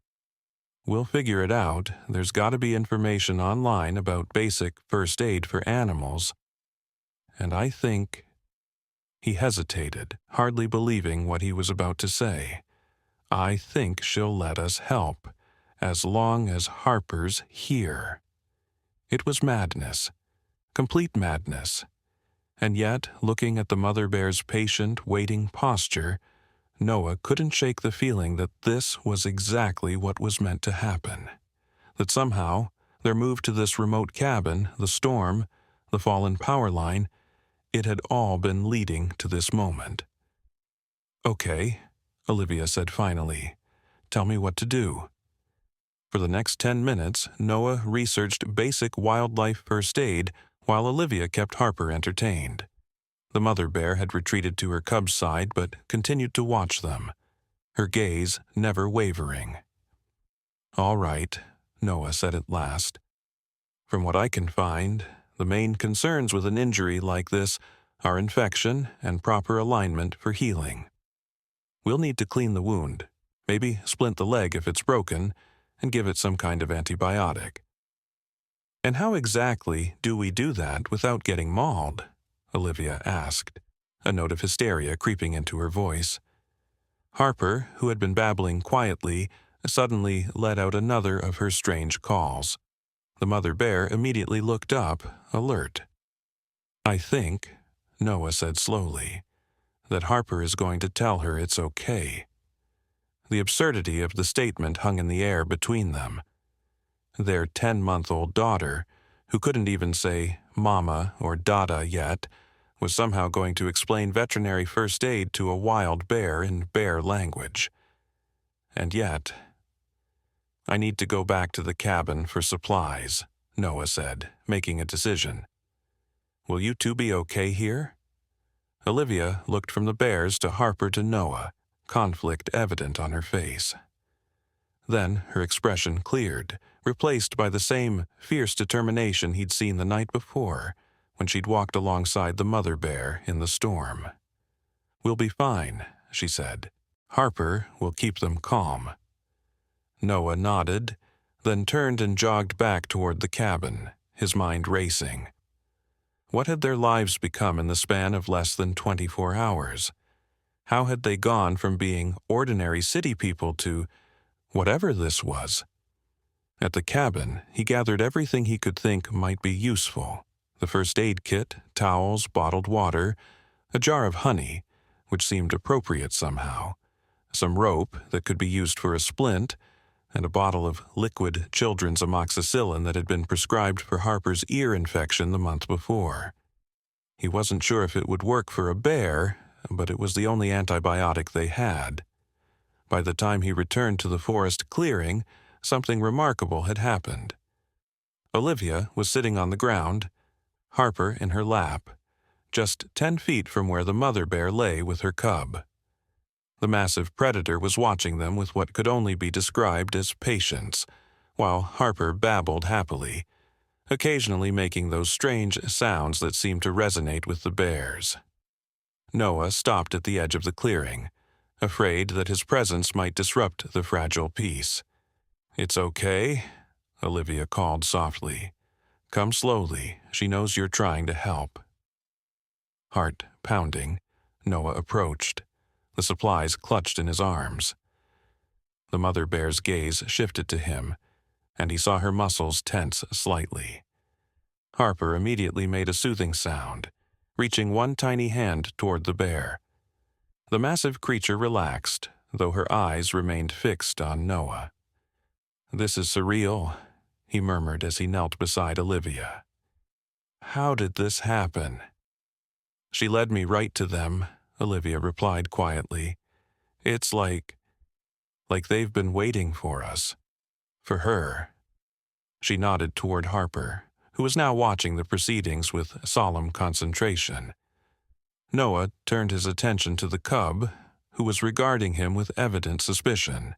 "We'll figure it out. There's got to be information online about basic first aid for animals. And I think—" He hesitated, hardly believing what he was about to say. "I think she'll let us help, as long as Harper's here." It was madness, complete madness. And yet, looking at the mother bear's patient, waiting posture, Noah couldn't shake the feeling that this was exactly what was meant to happen. That somehow, their move to this remote cabin, the storm, the fallen power line, it had all been leading to this moment. "Okay," Olivia said finally. "Tell me what to do." For the next 10 minutes, Noah researched basic wildlife first aid while Olivia kept Harper entertained. The mother bear had retreated to her cub's side but continued to watch them, her gaze never wavering. "All right," Noah said at last. "From what I can find, the main concerns with an injury like this are infection and proper alignment for healing. We'll need to clean the wound, maybe splint the leg if it's broken, and give it some kind of antibiotic." "And how exactly do we do that without getting mauled?" Olivia asked, a note of hysteria creeping into her voice. Harper, who had been babbling quietly, suddenly let out another of her strange calls. The mother bear immediately looked up, alert. "I think," Noah said slowly, "that Harper is going to tell her it's okay." The absurdity of the statement hung in the air between them. Their 10-month-old daughter, who couldn't even say mama or dada yet, was somehow going to explain veterinary first aid to a wild bear in bear language. And yet— "I need to go back to the cabin for supplies," Noah said, making a decision. "Will you two be okay here?" Olivia looked from the bears to Harper to Noah, conflict evident on her face. Then her expression cleared, replaced by the same fierce determination he'd seen the night before, when she'd walked alongside the mother bear in the storm. "We'll be fine," she said. Harper will keep them calm." Noah nodded, then turned and jogged back toward the cabin, his mind racing. What had their lives become in the span of less than 24 hours? How had they gone from being ordinary city people to whatever this was? At the cabin, he gathered everything he could think might be useful: the first aid kit, towels, bottled water, a jar of honey, which seemed appropriate somehow, some rope that could be used for a splint, and a bottle of liquid children's amoxicillin that had been prescribed for Harper's ear infection the month before. He wasn't sure if it would work for a bear, but it was the only antibiotic they had. By the time he returned to the forest clearing, something remarkable had happened. Olivia was sitting on the ground, Harper in her lap, just 10 feet from where the mother bear lay with her cub. The massive predator was watching them with what could only be described as patience, while Harper babbled happily, occasionally making those strange sounds that seemed to resonate with the bears. Noah stopped at the edge of the clearing, afraid that his presence might disrupt the fragile peace. "It's okay," Olivia called softly. "Come slowly. She knows you're trying to help." Heart pounding, Noah approached, the supplies clutched in his arms. The mother bear's gaze shifted to him, and he saw her muscles tense slightly. Harper immediately made a soothing sound, reaching one tiny hand toward the bear. The massive creature relaxed, though her eyes remained fixed on Noah. "This is surreal," he murmured as he knelt beside Olivia. "How did this happen?" "She led me right to them," Olivia replied quietly. "It's like they've been waiting for us. For her." She nodded toward Harper, who was now watching the proceedings with solemn concentration. Noah turned his attention to the cub, who was regarding him with evident suspicion.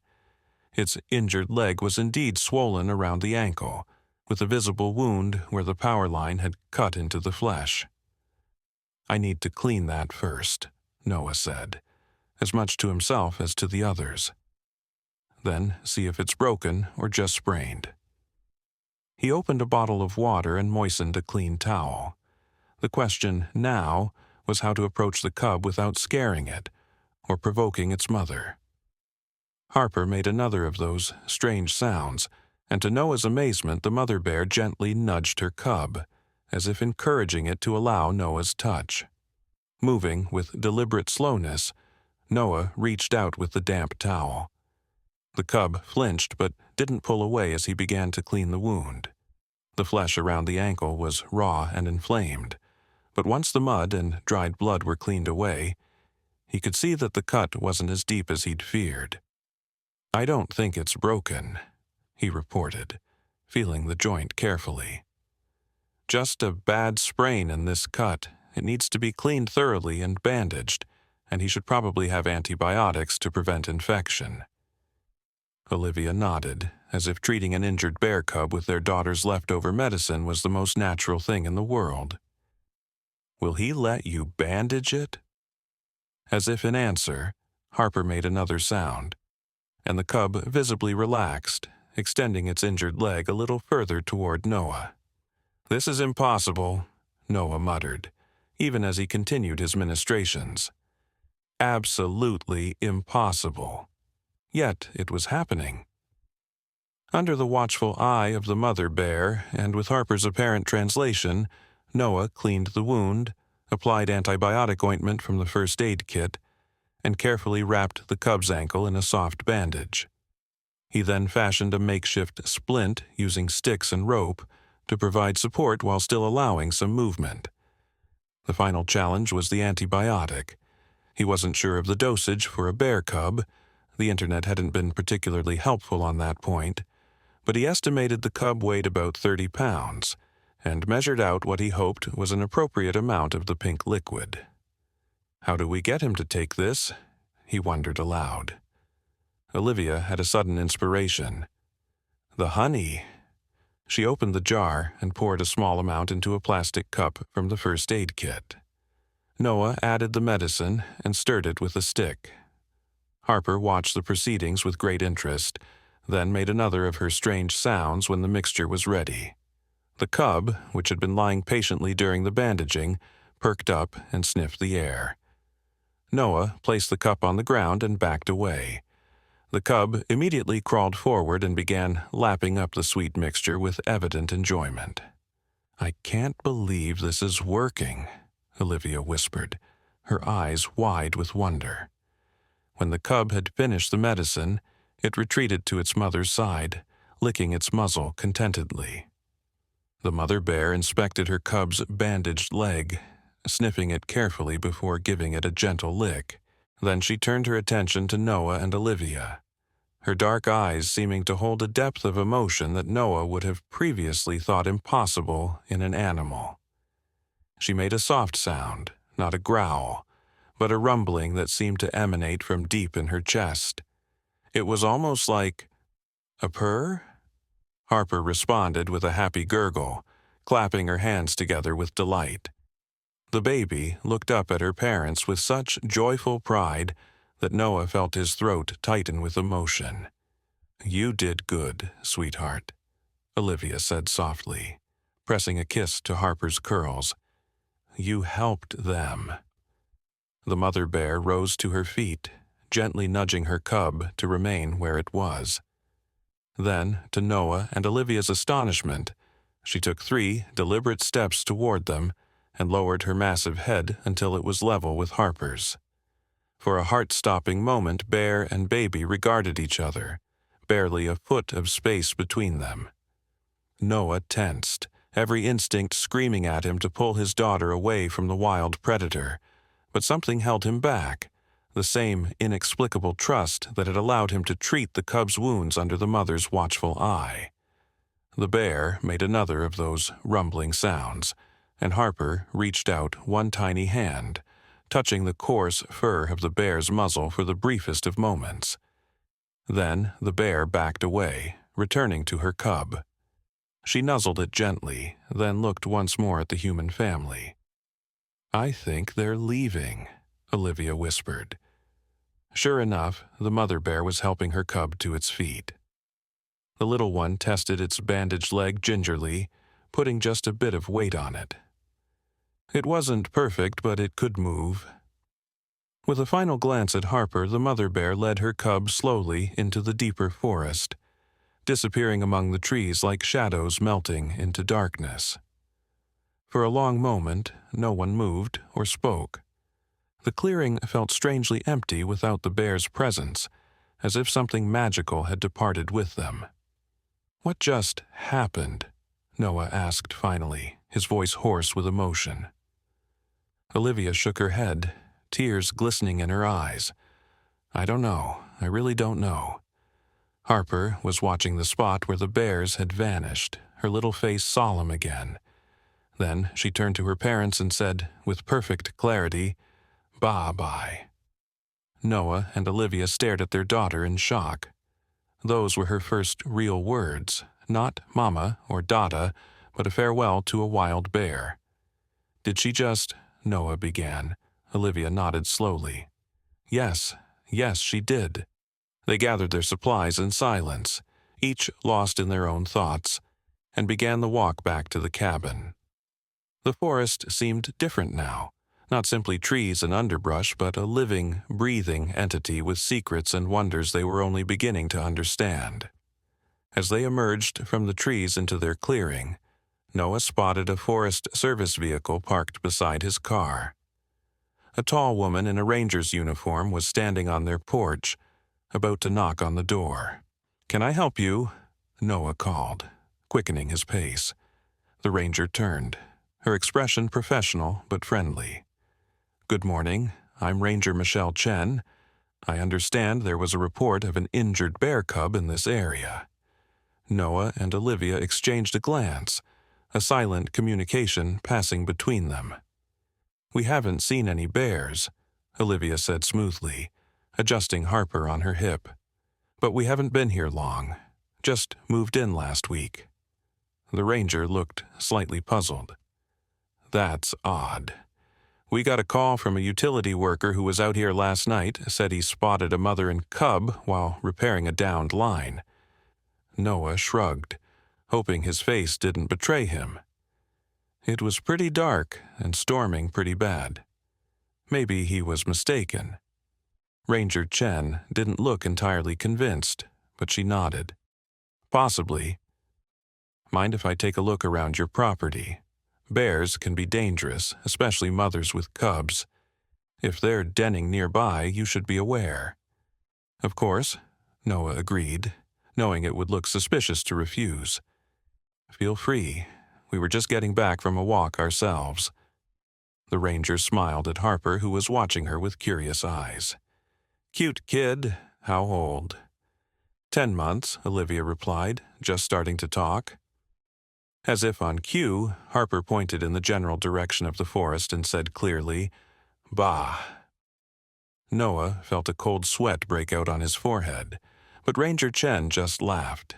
Its injured leg was indeed swollen around the ankle, with a visible wound where the power line had cut into the flesh. "I need to clean that first," Noah said, as much to himself as to the others. "Then see if it's broken or just sprained." He opened a bottle of water and moistened a clean towel. The question now was how to approach the cub without scaring it or provoking its mother. Harper made another of those strange sounds, and to Noah's amazement the mother bear gently nudged her cub, as if encouraging it to allow Noah's touch. Moving with deliberate slowness, Noah reached out with the damp towel. The cub flinched but didn't pull away as he began to clean the wound. The flesh around the ankle was raw and inflamed, but once the mud and dried blood were cleaned away, he could see that the cut wasn't as deep as he'd feared. "I don't think it's broken," he reported, feeling the joint carefully. "Just a bad sprain in this cut. It needs to be cleaned thoroughly and bandaged, and he should probably have antibiotics to prevent infection." Olivia nodded, as if treating an injured bear cub with their daughter's leftover medicine was the most natural thing in the world. "Will he let you bandage it?" As if in answer, Harper made another sound, and the cub visibly relaxed, extending its injured leg a little further toward Noah. "This is impossible," Noah muttered, even as he continued his ministrations. Absolutely impossible. Yet it was happening. Under the watchful eye of the mother bear, and with Harper's apparent translation, Noah cleaned the wound, applied antibiotic ointment from the first aid kit, and carefully wrapped the cub's ankle in a soft bandage. He then fashioned a makeshift splint using sticks and rope to provide support while still allowing some movement. The final challenge was the antibiotic. He wasn't sure of the dosage for a bear cub. The internet hadn't been particularly helpful on that point, but he estimated the cub weighed about 30 pounds and measured out what he hoped was an appropriate amount of the pink liquid. "How do we get him to take this?" he wondered aloud. Olivia had a sudden inspiration. "The honey." She opened the jar and poured a small amount into a plastic cup from the first aid kit. Noah added the medicine and stirred it with a stick. Harper watched the proceedings with great interest, then made another of her strange sounds when the mixture was ready. The cub, which had been lying patiently during the bandaging, perked up and sniffed the air. Noah placed the cup on the ground and backed away. The cub immediately crawled forward and began lapping up the sweet mixture with evident enjoyment. "I can't believe this is working," Olivia whispered, her eyes wide with wonder. When the cub had finished the medicine, it retreated to its mother's side, licking its muzzle contentedly. The mother bear inspected her cub's bandaged leg, sniffing it carefully before giving it a gentle lick. Then she turned her attention to Noah and Olivia, her dark eyes seeming to hold a depth of emotion that Noah would have previously thought impossible in an animal. She made a soft sound, not a growl, but a rumbling that seemed to emanate from deep in her chest. It was almost like a purr. Harper responded with a happy gurgle, clapping her hands together with delight. The baby looked up at her parents with such joyful pride that Noah felt his throat tighten with emotion. "You did good, sweetheart," Olivia said softly, pressing a kiss to Harper's curls. "You helped them." The mother bear rose to her feet, gently nudging her cub to remain where it was. Then, to Noah and Olivia's astonishment, she took 3 deliberate steps toward them and lowered her massive head until it was level with Harper's. For a heart-stopping moment, bear and baby regarded each other, barely a foot of space between them. Noah tensed, every instinct screaming at him to pull his daughter away from the wild predator, but something held him back, the same inexplicable trust that had allowed him to treat the cub's wounds under the mother's watchful eye. The bear made another of those rumbling sounds, and Harper reached out one tiny hand, touching the coarse fur of the bear's muzzle for the briefest of moments. Then the bear backed away, returning to her cub. She nuzzled it gently, then looked once more at the human family. "I think they're leaving," Olivia whispered. Sure enough, the mother bear was helping her cub to its feet. The little one tested its bandaged leg gingerly, putting just a bit of weight on it. It wasn't perfect, but it could move. With a final glance at Harper, the mother bear led her cub slowly into the deeper forest, disappearing among the trees like shadows melting into darkness. For a long moment, no one moved or spoke. The clearing felt strangely empty without the bear's presence, as if something magical had departed with them. "What just happened?" Noah asked finally, his voice hoarse with emotion. Olivia shook her head, tears glistening in her eyes. "I don't know. I really don't know." Harper was watching the spot where the bears had vanished, her little face solemn again. Then she turned to her parents and said, with perfect clarity, "Bye-bye." Noah and Olivia stared at their daughter in shock. Those were her first real words, not mama or dada, but a farewell to a wild bear. "Did she just—" Noah began. Olivia nodded slowly. Yes, she did." They gathered their supplies in silence, each lost in their own thoughts, and began the walk back to the cabin. The forest seemed different now, not simply trees and underbrush, but a living, breathing entity with secrets and wonders they were only beginning to understand. As they emerged from the trees into their clearing, Noah spotted a Forest Service vehicle parked beside his car. A tall woman in a ranger's uniform was standing on their porch, about to knock on the door. "Can I help you?" Noah called, quickening his pace. The ranger turned, her expression professional but friendly. "Good morning. I'm Ranger Michelle Chen. I understand there was a report of an injured bear cub in this area." Noah and Olivia exchanged a glance, a silent communication passing between them. "We haven't seen any bears," Olivia said smoothly, adjusting Harper on her hip. "But we haven't been here long. Just moved in last week." The ranger looked slightly puzzled. "That's odd. We got a call from a utility worker who was out here last night, said he spotted a mother and cub while repairing a downed line. Noah shrugged, hoping his face didn't betray him. It was pretty dark and storming pretty bad. Maybe he was mistaken. Ranger Chen didn't look entirely convinced, but she nodded. Possibly. Mind if I take a look around your property? Bears can be dangerous, especially mothers with cubs. If they're denning nearby, you should be aware. Of course, Noah agreed, knowing it would look suspicious to refuse. Feel free. We were just getting back from a walk ourselves. The ranger smiled at Harper, who was watching her with curious eyes. Cute kid. How old? 10 months, Olivia replied, just starting to talk. As if on cue, Harper pointed in the general direction of the forest and said clearly, Bah. Noah felt a cold sweat break out on his forehead, but Ranger Chen just laughed.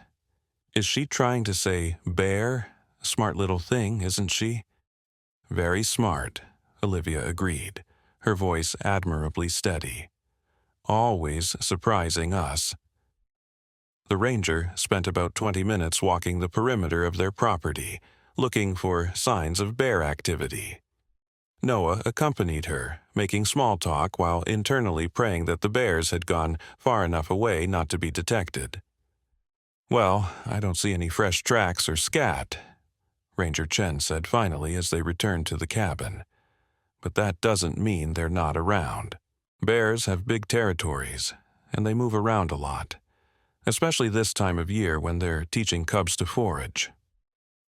Is she trying to say bear? Smart little thing, isn't she? Very smart, Olivia agreed, her voice admirably steady. Always surprising us. The ranger spent about 20 minutes walking the perimeter of their property, looking for signs of bear activity. Noah accompanied her, making small talk while internally praying that the bears had gone far enough away not to be detected. Well, I don't see any fresh tracks or scat, Ranger Chen said finally as they returned to the cabin. But that doesn't mean they're not around. Bears have big territories, and they move around a lot, especially this time of year when they're teaching cubs to forage.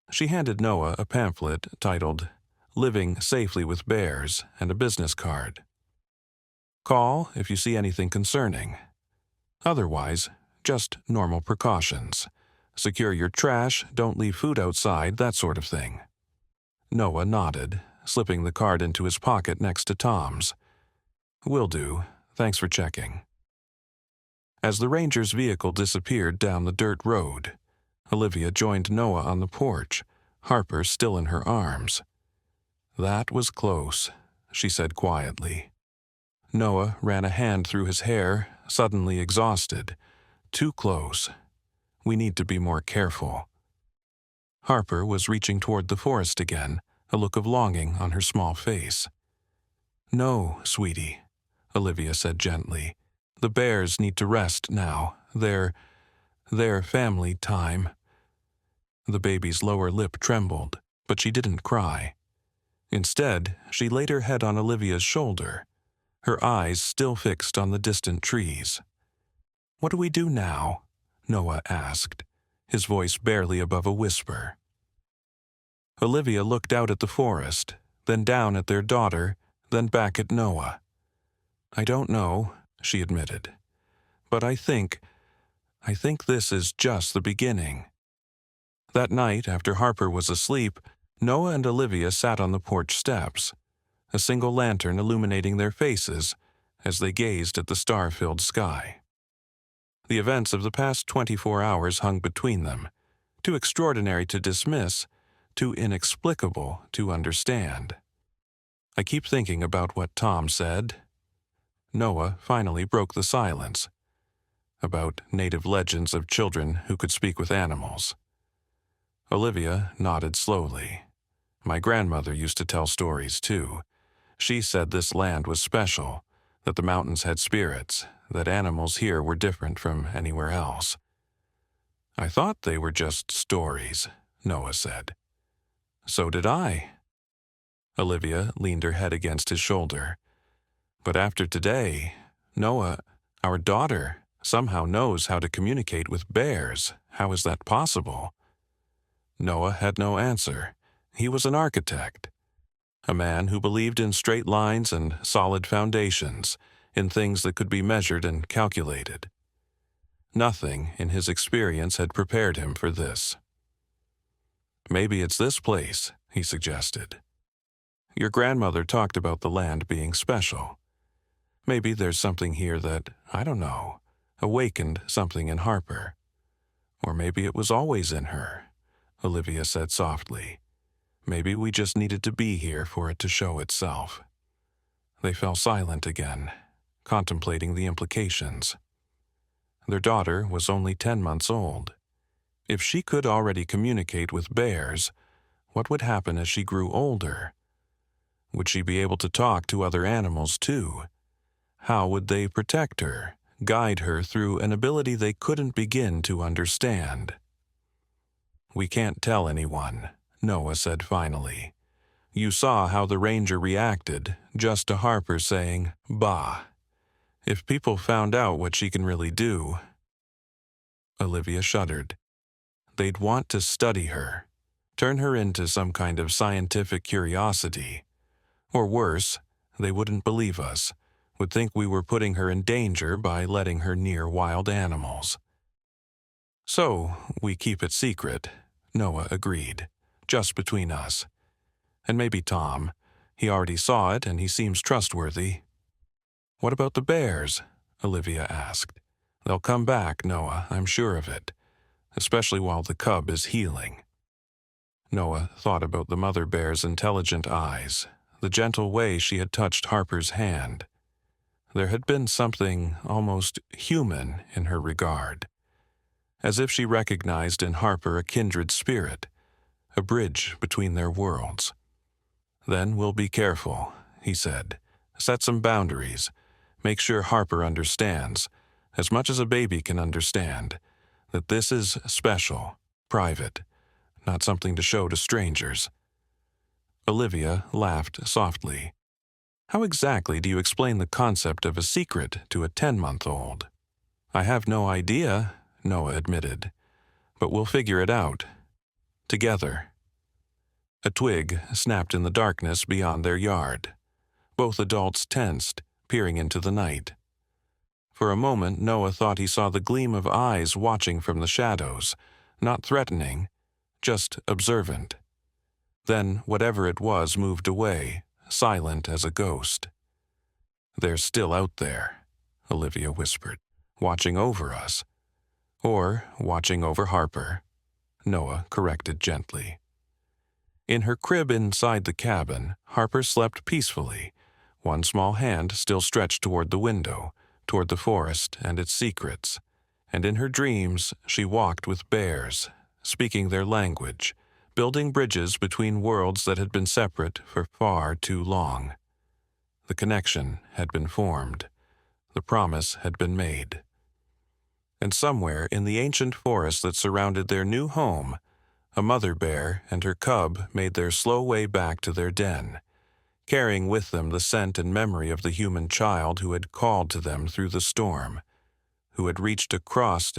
She handed Noah a pamphlet titled Living Safely with Bears and a business card. Call if you see anything concerning. Otherwise, just normal precautions. Secure your trash, don't leave food outside, that sort of thing. Noah nodded, slipping the card into his pocket next to Tom's. Will do. Thanks for checking. As the ranger's vehicle disappeared down the dirt road, Olivia joined Noah on the porch, Harper still in her arms. That was close, she said quietly. Noah ran a hand through his hair, suddenly exhausted. Too close. We need to be more careful. Harper was reaching toward the forest again, a look of longing on her small face. No, sweetie, Olivia said gently. The bears need to rest now. Their family time. The baby's lower lip trembled, but she didn't cry. Instead, she laid her head on Olivia's shoulder, her eyes still fixed on the distant trees. What do we do now? Noah asked, his voice barely above a whisper. Olivia looked out at the forest, then down at their daughter, then back at Noah. I don't know, she admitted, but I think this is just the beginning. That night, after Harper was asleep, Noah and Olivia sat on the porch steps, a single lantern illuminating their faces as they gazed at the star-filled sky. The events of the past 24 hours hung between them, too extraordinary to dismiss, too inexplicable to understand. I keep thinking about what Tom said. Noah finally broke the silence, about native legends of children who could speak with animals. Olivia nodded slowly. My grandmother used to tell stories, too. She said this land was special, that the mountains had spirits, that animals here were different from anywhere else. I thought they were just stories, Noah said. So did I. Olivia leaned her head against his shoulder. But after today, Noah, our daughter, somehow knows how to communicate with bears. How is that possible? Noah had no answer. He was an architect, a man who believed in straight lines and solid foundations, in things that could be measured and calculated. Nothing in his experience had prepared him for this. Maybe it's this place, he suggested. Your grandmother talked about the land being special. Maybe there's something here that, I don't know, awakened something in Harper. Or maybe it was always in her, Olivia said softly. Maybe we just needed to be here for it to show itself. They fell silent again, contemplating the implications. Their daughter was only 10 months old. If she could already communicate with bears, what would happen as she grew older? Would she be able to talk to other animals too? How would they protect her, guide her through an ability they couldn't begin to understand? "We can't tell anyone," Noah said finally. "You saw how the ranger reacted, just to Harper saying, 'Bah.' If people found out what she can really do..." Olivia shuddered. "They'd want to study her, turn her into some kind of scientific curiosity. Or worse, they wouldn't believe us, would think we were putting her in danger by letting her near wild animals." "So, we keep it secret," Noah agreed, "just between us. And maybe Tom. He already saw it and he seems trustworthy." "What about the bears?" Olivia asked. "They'll come back, Noah, I'm sure of it, especially while the cub is healing." Noah thought about the mother bear's intelligent eyes, the gentle way she had touched Harper's hand. There had been something almost human in her regard, as if she recognized in Harper a kindred spirit, a bridge between their worlds. "Then we'll be careful," he said. "Set some boundaries. Make sure Harper understands, as much as a baby can understand, that this is special, private, not something to show to strangers." Olivia laughed softly. "How exactly do you explain the concept of a secret to a 10-month-old? "I have no idea," Noah admitted, "but we'll figure it out. Together." A twig snapped in the darkness beyond their yard. Both adults tensed, peering into the night. For a moment, Noah thought he saw the gleam of eyes watching from the shadows, not threatening, just observant. Then whatever it was moved away, silent as a ghost. "They're still out there," Olivia whispered, "watching over us." "Or watching over Harper," Noah corrected gently. In her crib inside the cabin, Harper slept peacefully, one small hand still stretched toward the window, toward the forest and its secrets. And in her dreams, she walked with bears, speaking their language, building bridges between worlds that had been separate for far too long. The connection had been formed. The promise had been made. And somewhere in the ancient forest that surrounded their new home, a mother bear and her cub made their slow way back to their den, carrying with them the scent and memory of the human child who had called to them through the storm, who had reached across